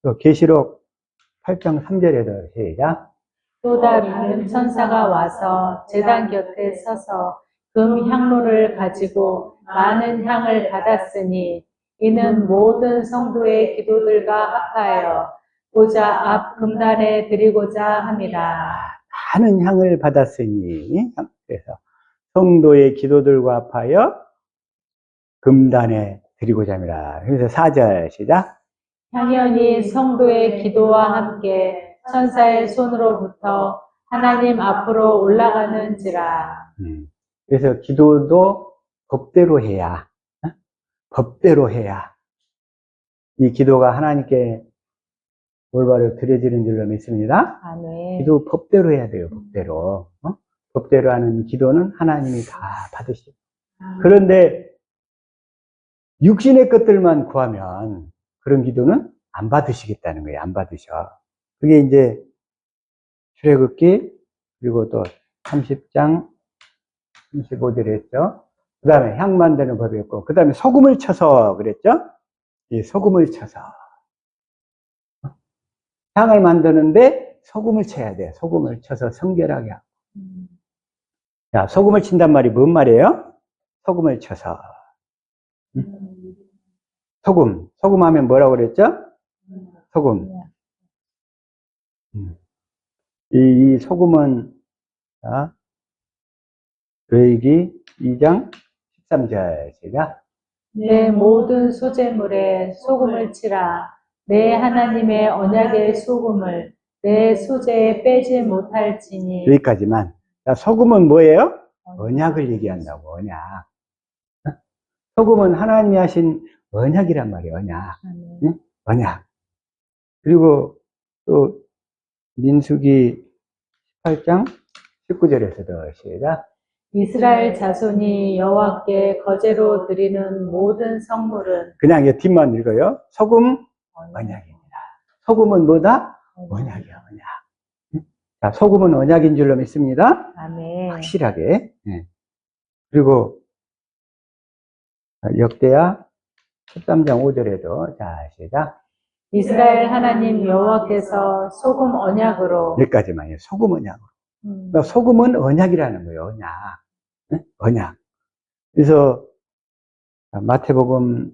또 계시록 8장 3절에도 시작. 또 다른 천사가 와서 제단 곁에 서서 금 향로를 가지고 많은 향을 받았으니 이는 모든 성도의 기도들과 합하여 보좌 앞 금단에 드리고자 함이라. 많은 향을 받았으니 그래서 성도의 기도들과 합하여 금단에 드리고자 합니다. 그래서 4절 시작. 향연이 성도의 기도와 함께 천사의 손으로부터 하나님 앞으로 올라가는지라. 그래서 기도도 법대로 해야, 법대로 해야 이 기도가 하나님께 올바로 드려지는 줄로 믿습니다. 아멘. 기도 법대로 해야 돼요. 법대로. 법대로 하는 기도는 하나님이 다 받으시고. 그런데 육신의 것들만 구하면 그런 기도는 안 받으시겠다는 거예요. 안 받으셔. 그게 이제 출애굽기 그리고 또 30장 35절에 했죠. 그 다음에 향 만드는 법이었고 그 다음에 소금을 쳐서 그랬죠. 이 소금을 쳐서 향을 만드는데 소금을 쳐야 돼. 소금을 쳐서 성결하게 하고. 자, 소금을 친단 말이 뭔 말이에요? 소금을 쳐서. 소금 하면 뭐라고 그랬죠? 소금. 이 소금은, 자, 레위기 2장 13절 시작. 내 모든 소재물에 소금을 치라. 내 하나님의 언약의 소금을 내 소재에 빼지 못할지니. 여기까지만. 자, 소금은 뭐예요? 언약을 얘기한다고, 언약. 소금은 하나님이 하신 언약이란 말이에요, 언약. 아멘. 응? 언약. 그리고 또 민수기 18장 19절에서도 시작. 이스라엘 자손이 여호와께 거제로 드리는 모든 성물은 그냥 이 뒷만 읽어요. 소금 언약입니다. 소금은 뭐다? 언약이야, 언약. 응? 자, 소금은 언약인 줄로 믿습니다. 아멘. 확실하게. 예. 그리고 역대하 13장 5절에도 자, 시작. 이스라엘 하나님 여호와께서 소금 언약으로 여기까지만요. 소금 언약으로. 음, 그러니까 소금은 언약이라는 거예요. 언약. 응? 언약. 그래서 마태복음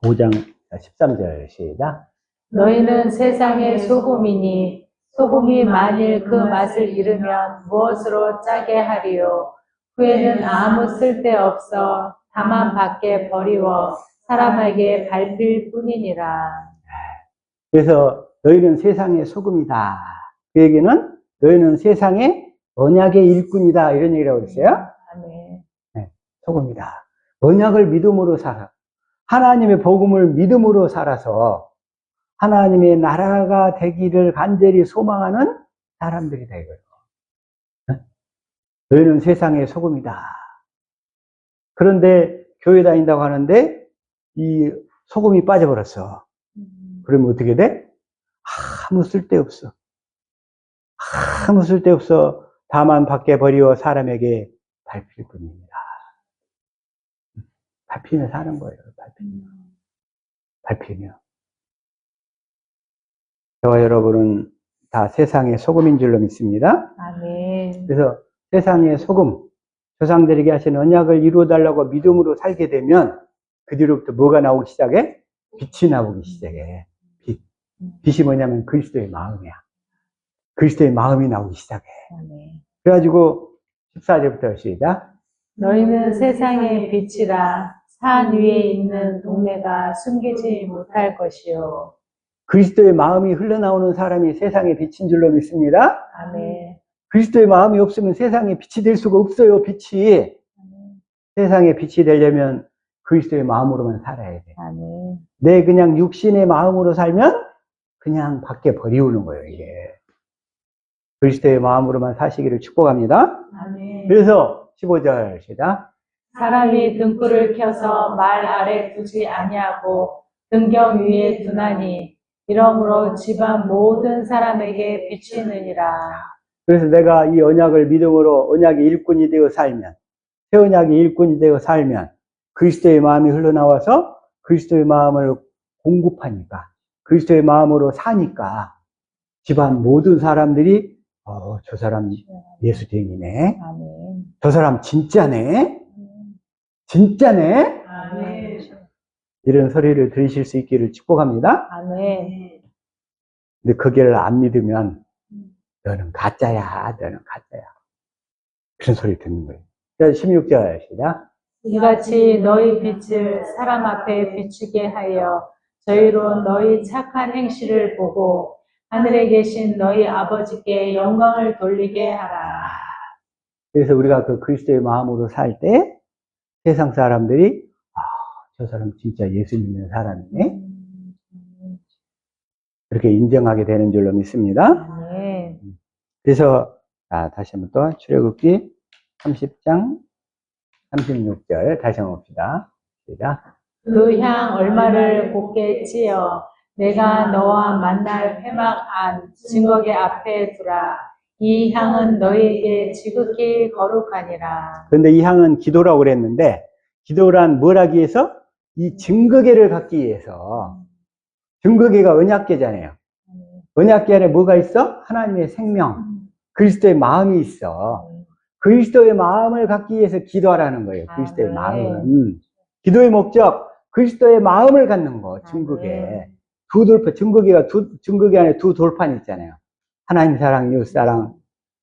5장 13절 시작. 너희는 세상의 소금이니 소금이 만일 그 맛을 잃으면 무엇으로 짜게 하리요 후에는 아무 쓸데없어 다만 밖에 버리워 사람에게 밟힐 뿐이니라. 그래서 너희는 세상의 소금이다. 그 얘기는 너희는 세상의 언약의 일꾼이다. 이런 얘기라고 했어요. 아멘. 네, 소금이다. 언약을 믿음으로 살아. 하나님의 복음을 믿음으로 살아서 하나님의 나라가 되기를 간절히 소망하는 사람들이다 이거예요. 네? 너희는 세상의 소금이다. 그런데 교회 다닌다고 하는데 이 소금이 빠져버렸어. 그러면 어떻게 돼? 아무 쓸데없어. 아무 쓸데없어. 다만 밖에 버리워 사람에게 밟힐 뿐입니다. 밟히며 사는 거예요. 밟히며. 저와 여러분은 다 세상의 소금인 줄로 믿습니다. 아멘. 그래서 세상의 소금, 조상들에게 하신 언약을 이루어달라고 믿음으로 살게 되면 그 뒤로부터 뭐가 나오기 시작해? 빛이 나오기 시작해. 빛. 빛이 뭐냐면 그리스도의 마음이야. 그리스도의 마음이 나오기 시작해. 아멘. 그래가지고 14절부터 시작. 너희는 세상의 빛이라 산 위에 있는 동네가 숨기지 못할 것이요. 그리스도의 마음이 흘러나오는 사람이 세상의 빛인 줄로 믿습니다. 아멘. 그리스도의 마음이 없으면 세상에 빛이 될 수가 없어요. 빛이. 세상에 빛이 되려면 그리스도의 마음으로만 살아야 돼. 아멘. 내 그냥 육신의 마음으로 살면 그냥 밖에 버리우는 거예요, 이게. 그리스도의 마음으로만 사시기를 축복합니다. 아멘. 그래서 15절 시작. 사람이 등불을 켜서 말 아래 두지 아니하고 등경 위에 두나니 이러므로 집안 모든 사람에게 비치느니라. 그래서 내가 이 언약을 믿음으로 언약의 일꾼이 되어 살면, 새 언약의 일꾼이 되어 살면 그리스도의 마음이 흘러나와서 그리스도의 마음을 공급하니까, 그리스도의 마음으로 사니까 집안 모든 사람들이 저 사람 예수쟁이네. 아멘. 저 사람 진짜네. 진짜네. 아멘. 이런 소리를 들으실 수 있기를 축복합니다. 아멘. 근데 그걸 안 믿으면 너는 가짜야. 너는 가짜야. 그런 소리 듣는 거예요. 16절 시작. 이같이 너희 빛을 사람 앞에 비추게 하여 저희로 너희 착한 행실을 보고 하늘에 계신 너희 아버지께 영광을 돌리게 하라. 그래서 우리가 그 그리스도의 마음으로 살 때 세상 사람들이 저 사람 진짜 예수 믿는 사람이네. 그렇게 인정하게 되는 줄로 믿습니다. 아멘. 그래서 다시 한번 또 출애굽기 30장 36절 다시 한번 봅시다. 시작. 그 향 얼마를 곱게 찌어 내가 너와 만날 회막 안 증거계 앞에 두라. 이 향은 너희에게 지극히 거룩하니라. 그런데 이 향은 기도라고 그랬는데, 기도란 뭘 하기 위해서? 이 증거계를 갖기 위해서. 증거계가 언약계잖아요. 언약계 안에 뭐가 있어? 하나님의 생명, 그리스도의 마음이 있어. 그리스도의 마음을 갖기 위해서 기도하라는 거예요. 그리스도의 마음은. 기도의 목적, 그리스도의 마음을 갖는 거, 증거계. 두 돌파, 증거계 안에 두 돌판이 있잖아요. 하나님 사랑, 이웃 사랑,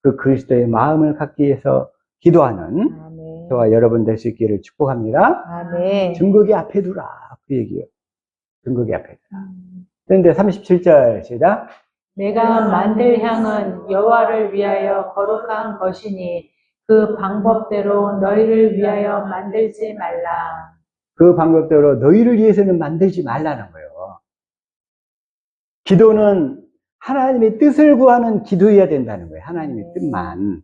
그 그리스도의 마음을 갖기 위해서 기도하는 아멘. 저와 여러분 될 수 있기를 축복합니다. 아멘. 증거계 앞에 두라. 그 얘기예요. 증거계 앞에 두라. 그런데 37절 시작. 내가 만들 향은 여호와를 위하여 거룩한 것이니 그 방법대로 너희를 위하여 만들지 말라. 그 방법대로 너희를 위해서는 만들지 말라는 거예요. 기도는 하나님의 뜻을 구하는 기도해야 된다는 거예요. 하나님의 뜻만.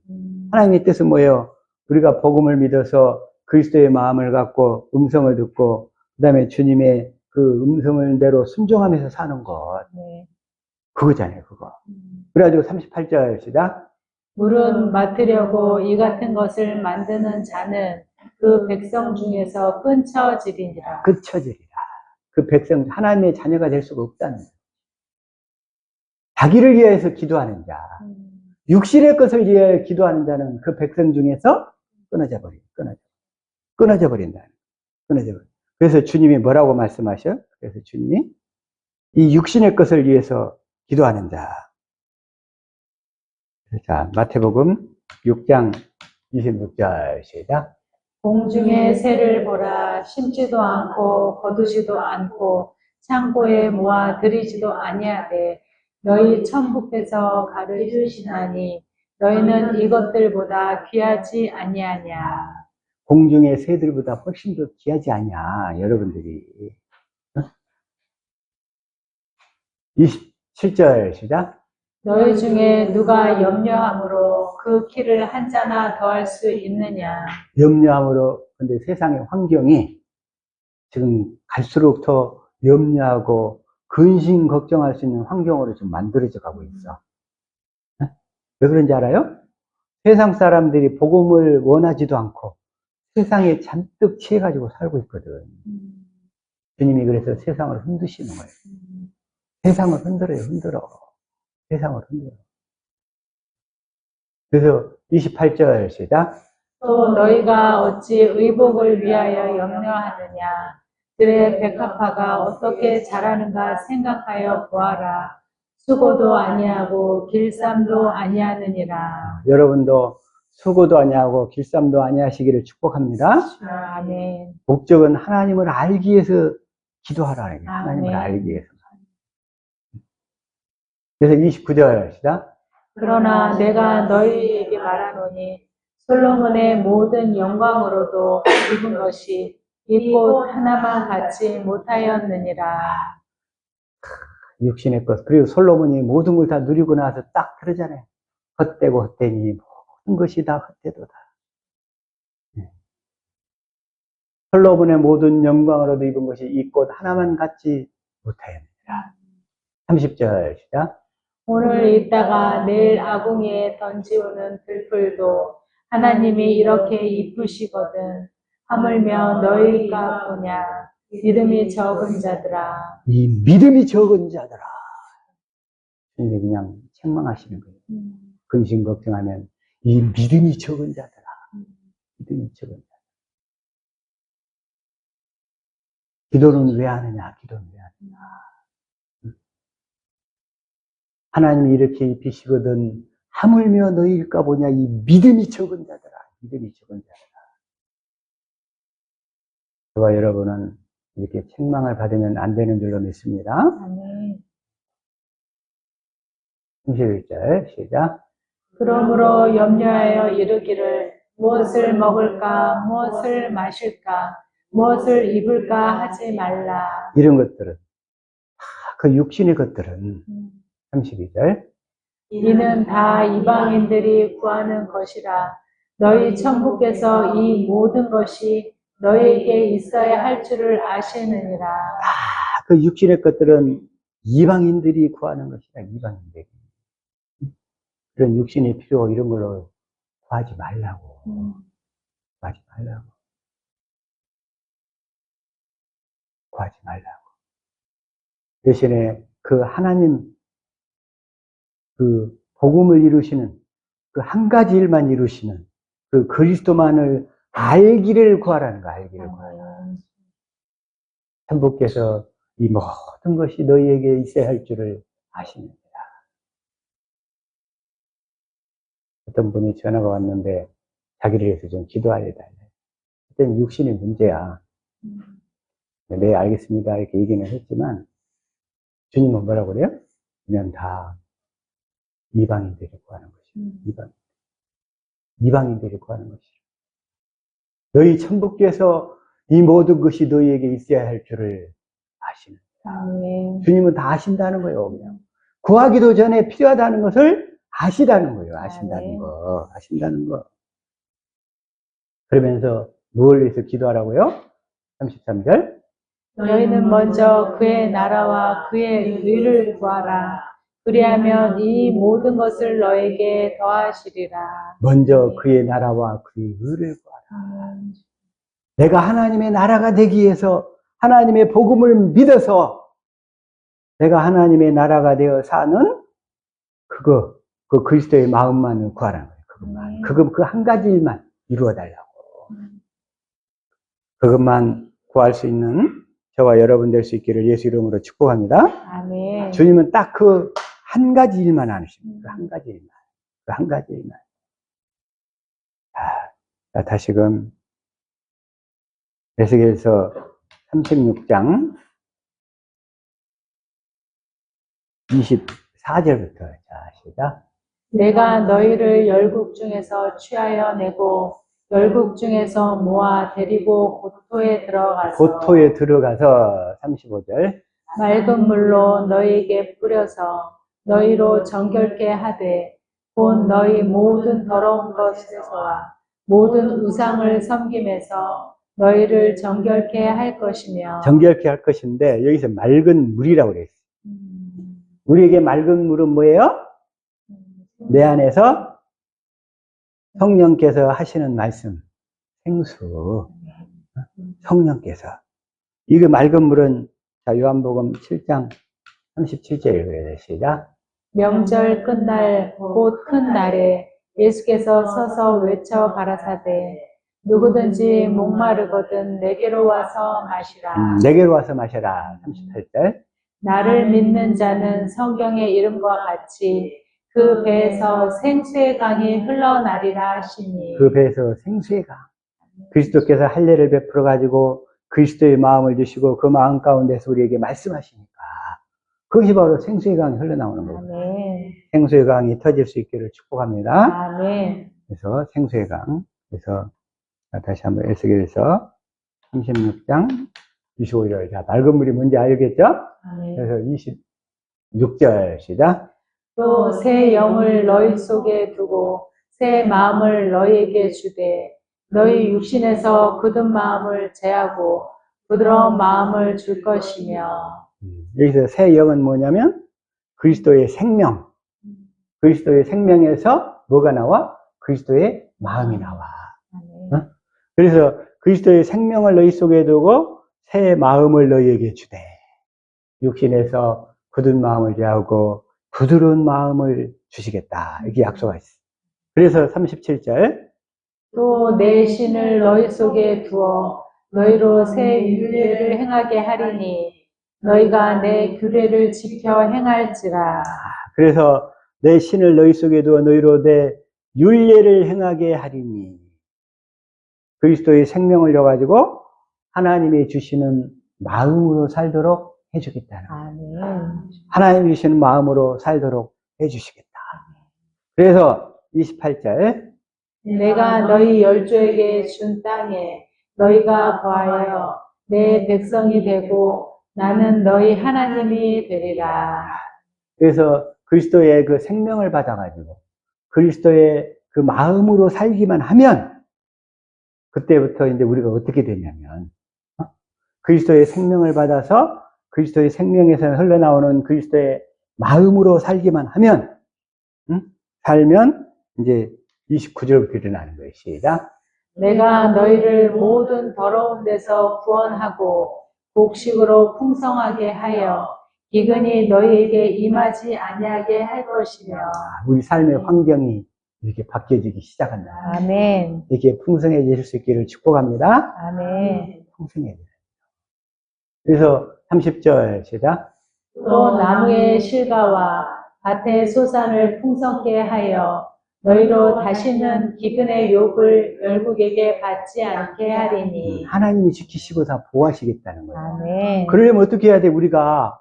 하나님의 뜻은 뭐예요? 우리가 복음을 믿어서 그리스도의 마음을 갖고 음성을 듣고 그 다음에 주님의 그 음성을 대로 순종하면서 사는 것. 네. 그거잖아요, 그거. 그래가지고 38절 시작. 물은 맡으려고 이 같은 것을 만드는 자는 그 백성 중에서 끊쳐지리니라. 끝쳐지리라. 그 백성, 하나님의 자녀가 될 수가 없다는 거예요. 자기를 위해서 기도하는 자, 육신의 것을 위해 기도하는 자는 그 백성 중에서 끊어져 버린다. 끊어져 버린다. 그래서 주님이 뭐라고 말씀하셔? 그래서 주님이 이 육신의 것을 위해서 기도하는 자. 자, 마태복음 6장 26절 시작. 공중의 새를 보라. 심지도 않고 거두지도 않고 창고에 모아 들이지도 아니하되 너희 천부께서 가르치시나니 너희는 이것들보다 귀하지 아니하냐. 공중의 새들보다 훨씬 더 귀하지 않냐, 여러분들이. 27절 시작. 너희 중에 누가 염려함으로 그 키를 한 자나 더할 수 있느냐. 염려함으로, 근데 세상의 환경이 지금 갈수록 더 염려하고 근심 걱정할 수 있는 환경으로 좀 만들어져 가고 있어. 왜 그런지 알아요? 세상 사람들이 복음을 원하지도 않고 세상에 잔뜩 취해가지고 살고 있거든. 주님이 그래서 세상을 흔드시는 거예요. 세상을 흔들어. 세상을 흔들어. 그래서 28절 시작. 또 너희가 어찌 의복을 위하여 염려하느냐. 들의 백합화가 어떻게 자라는가 생각하여 보아라. 수고도 아니하고 길쌈도 아니하느니라. 여러분도 수고도 아니하고 길쌈도 아니하시기를 축복합니다. 아멘. 목적은 하나님을 알기 위해서 기도하라는 거예요. 하나님을 아멘. 알기 위해서. 그래서 29절 시작. 그러나 내가 너희에게 말하노니 솔로몬의 모든 영광으로도 입은 것이 이 꽃 하나만 갖지 못하였느니라. 육신의 것. 그리고 솔로몬이 모든 걸 다 누리고 나서 딱 그러잖아요. 헛되고 헛되니 모든 것이 다 헛되도다. 솔로몬의 모든 영광으로도 입은 것이 이 꽃 하나만 갖지 못하였느니라. 30절 시작. 오늘 있다가 내일 아궁이에 던지우는 들풀도 하나님이 이렇게 이쁘시거든. 하물며 너희가 보냐. 믿음이 적은 자들아. 이 믿음이 적은 자들아. 근데 그냥 책망하시는 거예요. 근심 걱정하면 이 믿음이 적은 자들아. 믿음이 적은 자들아. 기도는 왜 하느냐? 기도는 왜 하느냐? 하나님이 이렇게 입히시거든. 하물며 너희일까 보냐. 이 믿음이 적은 자들아. 믿음이 적은 자들아. 저와 여러분은 이렇게 책망을 받으면 안 되는 줄로 믿습니다. 아멘. 31절 시작. 그러므로 염려하여 이르기를 무엇을 먹을까, 무엇을 마실까, 무엇을 입을까 하지 말라. 이런 것들은 그 육신의 것들은 32절. 이는 다 이방인들이 구하는 것이라. 너희 천부께서 이 모든 것이 너희에게 있어야 할 줄을 아시느니라. 그 육신의 것들은 이방인들이 구하는 것이다. 이방인들이. 그런 육신의 필요 이런 걸로 구하지 말라고. 구하지 말라고. 구하지 말라고. 대신에 그 하나님 그 복음을 이루시는 그 한 가지 일만 이루시는 그 그리스도만을 알기를 구하라는 거. 알기를 구하라. 천부께서 이 모든 것이 너희에게 있어야 할 줄을 아십니다. 어떤 분이 전화가 왔는데 자기를 위해서 좀 기도하려다. 그때는 육신의 문제야. 네, 알겠습니다. 이렇게 얘기는 했지만 주님은 뭐라고 그래요? 그냥 다 이방인들이 구하는 것이요. 이방인들이 구하는 것이요. 너희 천국께서 이 모든 것이 너희에게 있어야 할 줄을 아시는. 아멘. 주님은 다 아신다는 거예요. 그냥. 구하기도 전에 필요하다는 것을 아시다는 거예요. 아신다는 거. 아신다는 거. 그러면서 무엇을 위해서 기도하라고요? 33절. 너희는 먼저 그의 나라와 그의 의를 구하라. 그리하면 이 모든 것을 너에게 더하시리라. 먼저 그의 나라와 그의 의를 구하라. 내가 하나님의 나라가 되기 위해서 하나님의 복음을 믿어서 내가 하나님의 나라가 되어 사는 그 그리스도의 마음만을 구하라는 거예요. 그것만. 그 한 가지 일만 이루어 달라고. 그것만 구할 수 있는 저와 여러분 될 수 있기를 예수 이름으로 축복합니다. 아멘. 주님은 딱 그 한 가지 일만 안 하십니다. 그 한 가지 일만. 그 한 가지 일만. 자, 다시금 에스겔서 36장 24절부터 자, 시작. 내가 너희를 열국 중에서 취하여 내고 열국 중에서 모아 데리고 고토에 들어가서 35절 맑은 물로 너희에게 뿌려서 너희로 정결케 하되 곧 너희 모든 더러운 것에서와 모든 우상을 섬김에서 너희를 정결케 할 것이며 정결케 할 것인데 여기서 맑은 물이라고 그랬어요. 우리에게 맑은 물은 뭐예요? 내 안에서 성령께서 하시는 말씀, 생수, 성령께서. 이거 맑은 물은 자 요한복음 7장 37절 읽어요. 시작. 명절 끝날 곧 큰 날에 예수께서 서서 외쳐 가라사대 누구든지 목마르거든 내게로 와서 마시라. 내게로 와서 마셔라. 38절. 나를 믿는 자는 성경의 이름과 같이 그 배에서 생수의 강이 흘러나리라 하시니. 그 배에서 생수의 강. 그리스도께서 할례를 베풀어 가지고 그리스도의 마음을 주시고 그 마음 가운데서 우리에게 말씀하시니까 그것이 바로 생수의 강이 흘러나오는 거예요. 아멘. 생수의 강이 터질 수 있기를 축복합니다. 아멘. 그래서 생수의 강. 그래서 다시 한번 에스겔서 36장 25절. 자, 맑은 물이 뭔지 알겠죠? 아멘. 그래서 26절 시작. 또 새 영을 너희 속에 두고 새 마음을 너희에게 주되 너희 육신에서 굳은 마음을 제하고 부드러운 마음을 줄 것이며. 여기서 새 영은 뭐냐면 그리스도의 생명. 그리스도의 생명에서 뭐가 나와? 그리스도의 마음이 나와. 어? 그래서 그리스도의 생명을 너희 속에 두고 새 마음을 너희에게 주되 육신에서 굳은 마음을 제하고 부드러운 마음을 주시겠다. 이렇게 약속가 있어요. 그래서 37절. 또 내 신을 너희 속에 두어 너희로 새 율례를 행하게 하리니 너희가 내 규례를 지켜 행할지라. 그래서 내 신을 너희 속에 두어 너희로 내 율례를 행하게 하리니 그리스도의 생명을 줘가지고 하나님이 주시는 마음으로 살도록 해주겠다는 거예요. 아멘. 하나님이 주시는 마음으로 살도록 해주시겠다. 그래서 28절. 내가 너희 열조에게 준 땅에 너희가 거하여 내 백성이 되고 나는 너희 하나님이 되리라. 그래서 그리스도의 그 생명을 받아가지고 그리스도의 그 마음으로 살기만 하면 그때부터 이제 우리가 어떻게 되냐면 그리스도의 생명을 받아서 그리스도의 생명에서 흘러나오는 그리스도의 마음으로 살기만 하면 살면 이제 29절부터 일어나는 거예요. 시작. 내가 너희를 모든 더러운 데서 구원하고 곡식으로 풍성하게 하여 기근이 너희에게 임하지 아니하게 할 것이며. 우리 삶의 환경이 이렇게 바뀌어지기 시작한다. 아멘. 이렇게 풍성해질 수 있기를 축복합니다. 아멘. 풍성해져요. 그래서 30절 시작. 또 나무의 실과와 밭의 소산을 풍성케 하여 너희로 다시는 기근의 욕을 열국에게 받지 않게 하리니. 하나님이 지키시고 다 보호하시겠다는 거예요. 아멘. 그러려면 어떻게 해야 돼? 우리가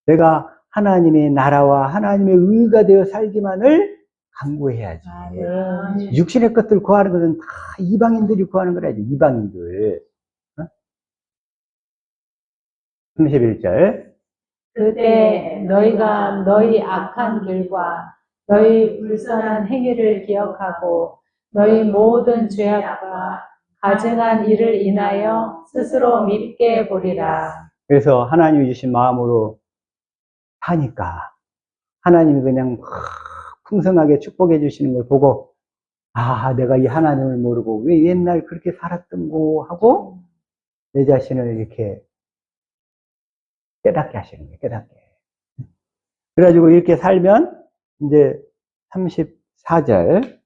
내가 하나님의 나라와 하나님의 의가 되어 살기만을 강구해야지. 아멘. 육신의 것들 구하는 것은 다 이방인들이 구하는 거라지, 이방인들. 31절. 그때 너희가 너희 악한 길과 너희 불선한 행위를 기억하고 너희 모든 죄악과 가증한 일을 인하여 스스로 밉게 보리라. 그래서 하나님이 주신 마음으로 사니까 하나님이 그냥 막 풍성하게 축복해 주시는 걸 보고, 아, 내가 이 하나님을 모르고 왜 옛날 그렇게 살았던 거 하고 내 자신을 이렇게 깨닫게 하시는 거예요. 깨닫게. 그래가지고 이렇게 살면 이제 34절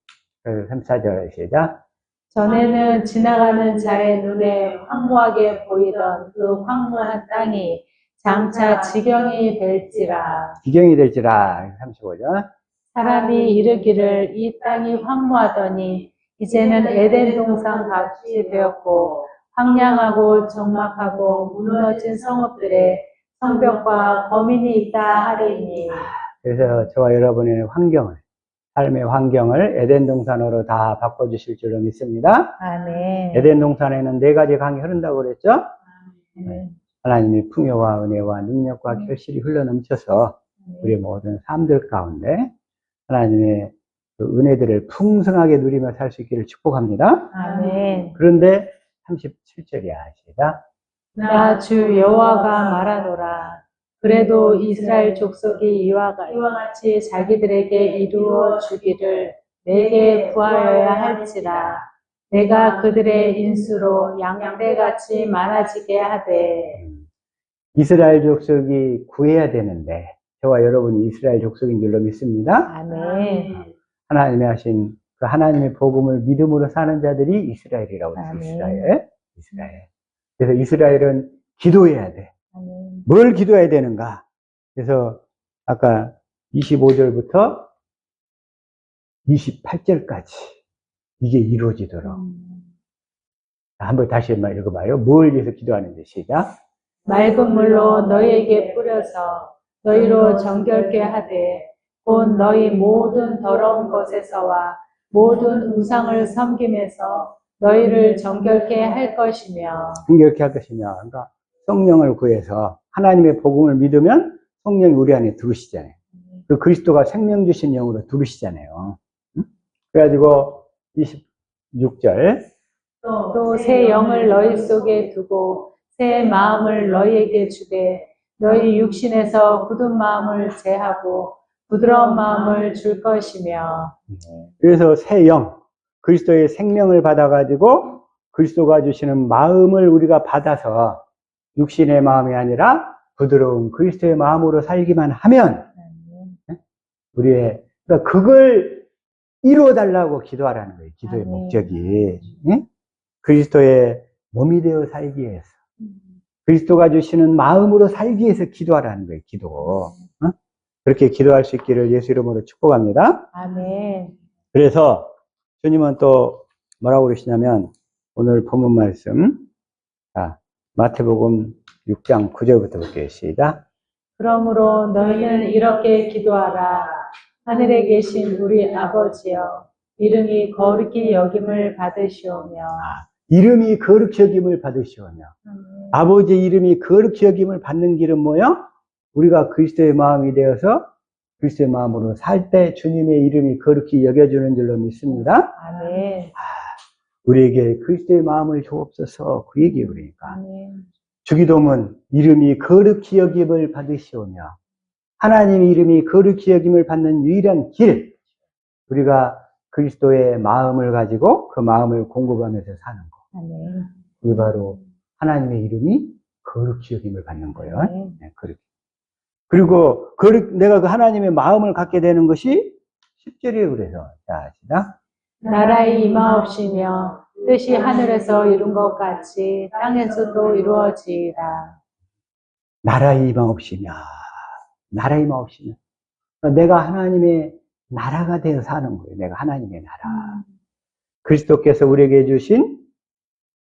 34절 시작. 전에는 지나가는 자의 눈에 황무하게 보이던 그 황무한 땅이 장차 지경이 될지라. 지경이 될지라. 35절. 사람이 이르기를 이 땅이 황무하더니 이제는 에덴 동산 같이 되었고 황량하고 적막하고 무너진 성읍들에 성벽과 거민이 있다 하리니. 그래서 저와 여러분의 환경을, 삶의 환경을 에덴 동산으로 다 바꿔주실 줄로 믿습니다. 아멘. 에덴 동산에는 4가지 강이 흐른다고 그랬죠? 아멘. 하나님의 풍요와 은혜와 능력과 결실이 흘러넘쳐서 우리 모든 삶들 가운데 하나님의 그 은혜들을 풍성하게 누리며 살 수 있기를 축복합니다. 아멘. 그런데 37절이야. 시작. 나 주 여호와가 말하노라. 그래도 이스라엘 족속이 이와 같이 자기들에게 이루어 주기를 내게 구하여야 할지라. 내가 그들의 인수로 양떼같이 많아지게 하되. 이스라엘 족속이 구해야 되는데 저와 여러분이 이스라엘 족속인 줄로 믿습니다. 아멘. 하나님이 하신 그 하나님의 복음을 믿음으로 사는 자들이 이스라엘이라고 했어요. 아멘. 이스라엘. 그래서 이스라엘은 기도해야 돼. 아멘. 뭘 기도해야 되는가? 그래서 아까 25절부터 28절까지 이게 이루어지도록. 한번 다시 한번 읽어봐요. 뭘 위해서 기도하는지. 시작. 맑은 물로 너희에게 뿌려서 너희로 정결케 하되 곧 너희 모든 더러운 것에서와 모든 우상을 섬김에서 너희를 정결케 할 것이며. 정결케 할 것이며. 그러니까 성령을 구해서 하나님의 복음을 믿으면 성령이 우리 안에 들으시잖아요. 그 그리스도가 생명 주신 영으로 들으시잖아요. 그래가지고 26절. 또 새 영을 너희 속에 두고 새 마음을 너희에게 주되 너희 육신에서 굳은 마음을 제하고 부드러운 마음을 줄 것이며. 그래서 새 영, 그리스도의 생명을 받아가지고 그리스도가 주시는 마음을 우리가 받아서 육신의 마음이 아니라 부드러운 그리스도의 마음으로 살기만 하면 우리의, 그러니까 그걸 이루어달라고 기도하라는 거예요. 기도의 목적이. 그리스도의 몸이 되어 살기 위해서. 그리스도가 주시는 마음으로 살기 위해서 기도하라는 거예요. 기도. 그렇게 기도할 수 있기를 예수 이름으로 축복합니다. 아멘. 그래서 주님은 또 뭐라고 그러시냐면 오늘 본문 말씀, 자, 마태복음 6장 9절부터 볼게요. 시작. 그러므로 너희는 이렇게 기도하라. 하늘에 계신 우리 아버지여, 이름이 거룩히 여김을 받으시오며. 이름이 거룩히 여김을 받으시오며. 아버지의 이름이 거룩히 여김을 받는 길은 뭐요? 우리가 그리스도의 마음이 되어서 그리스도의 마음으로 살 때 주님의 이름이 거룩히 여겨주는 줄로 믿습니다. 아멘. 우리에게 그리스도의 마음을 주옵소서. 그 얘기예요. 그러니까 아멘. 주기도문 이름이 거룩히 여김을 받으시오며 하나님의 이름이 거룩히 여김을 받는 유일한 길, 우리가 그리스도의 마음을 가지고 그 마음을 공급하면서 사는 거. 아멘. 그게 바로 하나님의 이름이 거룩히 여김을 받는 거예요. 아멘. 네, 그리고 내가 그 하나님의 마음을 갖게 되는 것이 10절이에요. 그래서 자, 시작. 나라의 임하옵시며 뜻이 하늘에서 이룬 것 같이 땅에서도 이루어지이다. 나라의 임하옵시며, 나라의 임하옵시며. 내가 하나님의 나라가 되어 사는 거예요. 내가 하나님의 나라. 그리스도께서 우리에게 주신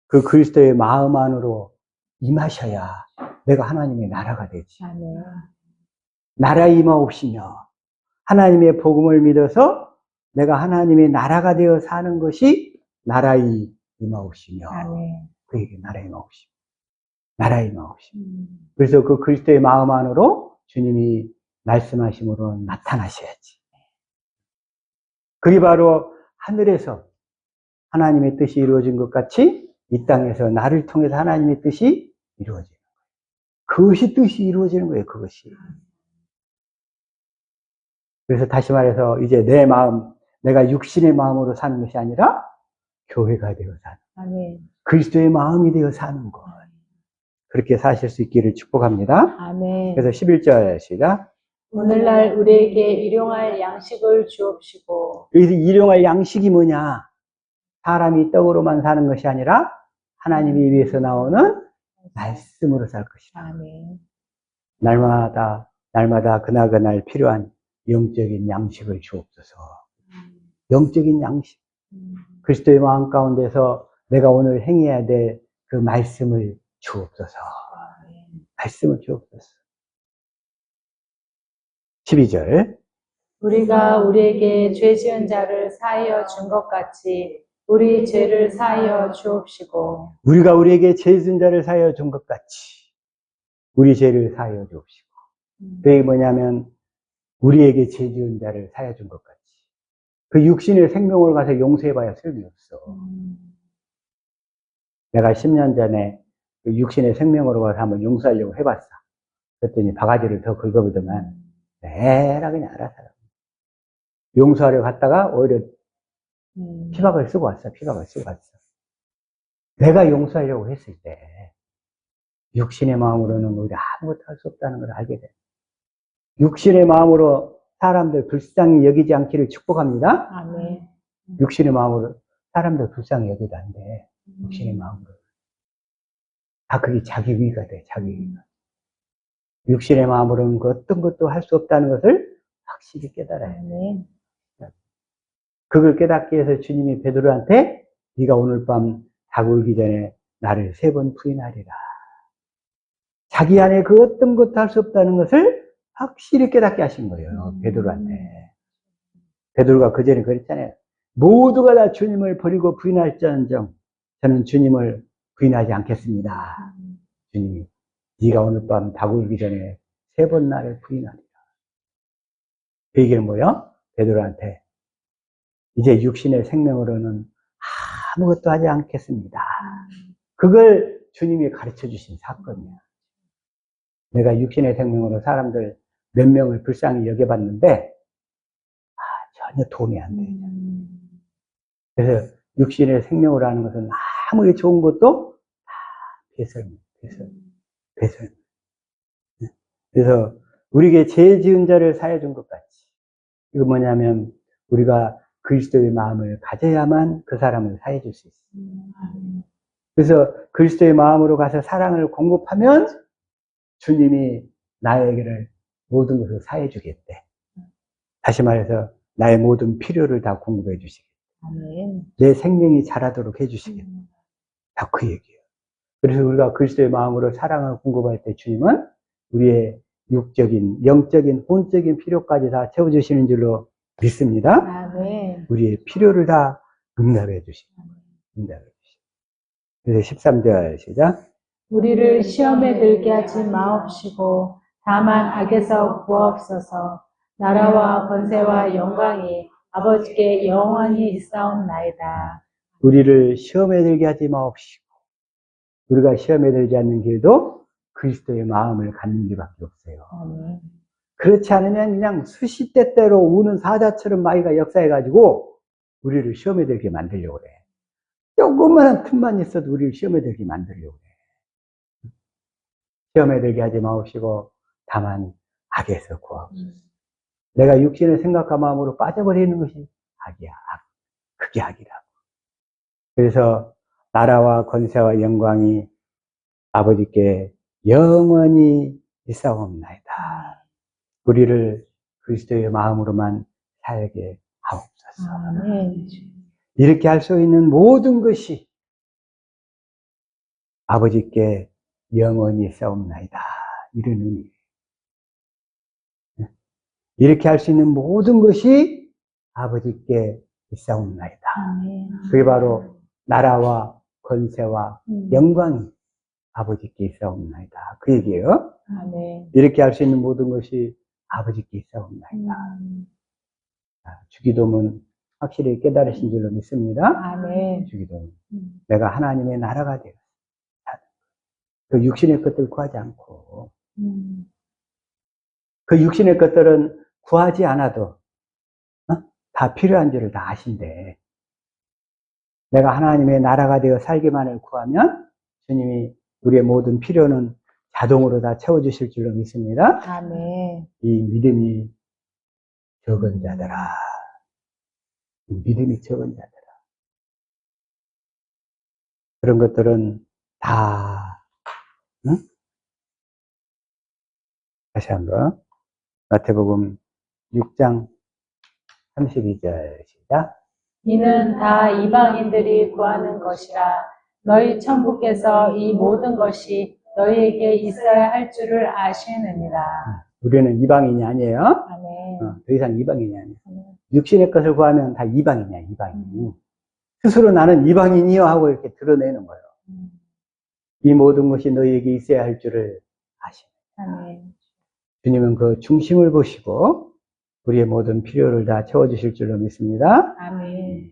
그 그리스도의 마음 안으로 임하셔야 내가 하나님의 나라가 되지. 아멘. 나라 임하옵시며 하나님의 복음을 믿어서 내가 하나님의 나라가 되어 사는 것이 나라의 임하옵시며 아멘. 그에게 나라 임하옵시며 나라 임하옵시며 그래서 그 그리스도의 마음 안으로 주님이 말씀하심으로 나타나셔야지. 그게 바로 하늘에서 하나님의 뜻이 이루어진 것 같이 이 땅에서 나를 통해서 하나님의 뜻이 이루어지는 거예요. 그것이 뜻이 이루어지는 거예요. 그것이. 그래서 다시 말해서 이제 내 마음, 내가 육신의 마음으로 사는 것이 아니라 교회가 되어 사는 아멘. 그리스도의 마음이 되어 사는 것. 그렇게 사실 수 있기를 축복합니다. 아멘. 그래서 11절 시작. 오늘날 우리에게 일용할 양식을 주옵시고. 여기서 일용할 양식이 뭐냐? 사람이 떡으로만 사는 것이 아니라 하나님의 입에서 나오는 말씀으로 살 것이다. 아멘. 날마다 그날 필요한 영적인 양식을 주옵소서. 영적인 양식. 그리스도의 마음 가운데서 내가 오늘 행해야 될 그 말씀을 주옵소서. 말씀을 주옵소서. 12절. 우리가 우리에게 죄 지은 자를 사하여 준 것 같이 우리 죄를 사하여 주옵시고. 우리가 우리에게 죄 지은 자를 사하여 준 것 같이 우리 죄를 사하여 주옵시고. 그게 뭐냐면 우리에게 죄 지은 자를 사하여 준 것 같이. 그 육신의 생명을 가서 용서해봐야 소용없어. 내가 10년 전에 그 육신의 생명으로 가서 한번 용서하려고 해봤어. 그랬더니 바가지를 더 긁어보더만 내라 그냥 알아서. 용서하려고 갔다가 오히려 피박을 쓰고 왔어. 피박을 쓰고 왔어. 내가 용서하려고 했을 때 육신의 마음으로는 오히려 아무것도 할 수 없다는 걸 알게 돼. 육신의 마음으로 사람들 불쌍히 여기지 않기를 축복합니다. 아멘. 육신의 마음으로 사람들 불쌍히 여기도 안 돼. 육신의 마음으로. 다 그게 자기 위가 돼. 자기 위가. 육신의 마음으로는 그 어떤 것도 할 수 없다는 것을 확실히 깨달아야 돼. 아멘. 그걸 깨닫기 위해서 주님이 베드로한테 네가 오늘 밤 닭 울기 전에 나를 3번 부인하리라. 자기 안에 그 어떤 것도 할 수 없다는 것을 확실히 깨닫게 하신 거예요. 베드로한테. 베드로가 그 전에 그랬잖아요. 모두가 다 주님을 버리고 부인할지언정 저는 주님을 부인하지 않겠습니다. 주님이 네가 오늘 밤 닭 울기 전에 3번 나를 부인하리라. 그 얘기는 뭐예요? 베드로한테 이제 육신의 생명으로는 아무것도 하지 않겠습니다. 그걸 주님이 가르쳐 주신 사건이야. 내가 육신의 생명으로 사람들 몇 명을 불쌍히 여겨봤는데 전혀 도움이 안 돼. 그래서 육신의 생명으로 하는 것은 아무리 좋은 것도 다 배설. 그래서 우리에게 죄 지은 자를 사해 준 것 같이. 이거 뭐냐면 우리가 그리스도의 마음을 가져야만 그 사람을 사해 줄 수 있어요. 그래서 그리스도의 마음으로 가서 사랑을 공급하면 주님이 나에게를 모든 것을 사해 주겠대. 다시 말해서 나의 모든 필요를 다 공급해 주시겠대. 내 생명이 자라도록 해 주시겠대. 다 그 얘기예요. 그래서 우리가 그리스도의 마음으로 사랑을 공급할 때 주님은 우리의 육적인, 영적인, 혼적인 필요까지 다 채워주시는 줄로 믿습니다. 아멘. 우리의 필요를 다 응답해 주십니다. 그래서 13절 시작. 우리를 시험에 들게 하지 마옵시고 다만 악에서 구하옵소서. 나라와 권세와 영광이 아버지께 영원히 있사옵나이다. 우리를 시험에 들게 하지 마옵시고 우리가 시험에 들지 않는 길도 그리스도의 마음을 갖는 길밖에 없어요. 아멘. 그렇지 않으면 그냥 수시때때로 우는 사자처럼 마귀가 역사해가지고 우리를 시험에 들게 만들려고 그래. 조그마한 틈만 있어도 우리를 시험에 들게 만들려고 그래. 시험에 들게 하지 마옵시고 다만 악에서 구하옵소서. 내가 육신의 생각과 마음으로 빠져버리는 것이 악이야. 악. 그게 악이라고. 그래서 나라와 권세와 영광이 아버지께 영원히 있사옵나이다. 우리를 그리스도의 마음으로만 살게 하옵소서. 아멘. 이렇게 할 수 있는 모든 것이 아버지께 영원히 있사옵나이다. 이런 의미예요. 이렇게 할 수 있는 모든 것이 아버지께 있사옵나이다. 아멘. 그게 바로 나라와 권세와 영광이 아버지께 있사옵나이다. 그 얘기예요. 아멘. 이렇게 할 수 있는 모든 것이 아버지께 있사옵나이다. 주기도문 확실히 깨달으신 줄로 믿습니다. 아멘. 주기도문. 내가 하나님의 나라가 되어 그 육신의 것들 구하지 않고 그 육신의 것들은 구하지 않아도 다 필요한 줄을 다 아신대. 내가 하나님의 나라가 되어 살기만을 구하면 주님이 우리의 모든 필요는 자동으로 다 채워주실 줄로 믿습니다. 아멘. 이 믿음이 적은 자들아. 이 믿음이 적은 자들아. 그런 것들은 다, 응? 다시 한번. 마태복음 6장 32절 시작. 이는 다 이방인들이 구하는 것이라 너희 천부께서 이 모든 것이 너희에게 있어야 할 줄을 아시느니라. 우리는 이방인이 아니에요. 아멘. 더 이상 이방인이 아니에요. 육신의 것을 구하면 다 이방인이야, 이방인. 스스로 나는 이방인이요 하고 이렇게 드러내는 거예요. 이 모든 것이 너희에게 있어야 할 줄을 아시느니라. 아멘. 주님은 그 중심을 보시고 우리의 모든 필요를 다 채워주실 줄로 믿습니다. 아멘.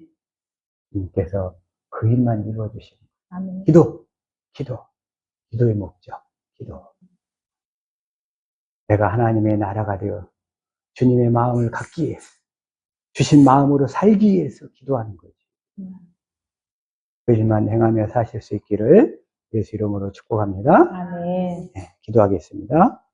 주님께서 그 일만 이루어주시는 아멘. 기도의 목적, 기도. 내가 하나님의 나라가 되어 주님의 마음을 갖기 위해서, 주신 마음으로 살기 위해서 기도하는 거지. 그 일만 행하며 사실 수 있기를 예수 이름으로 축복합니다. 아멘. 네, 기도하겠습니다.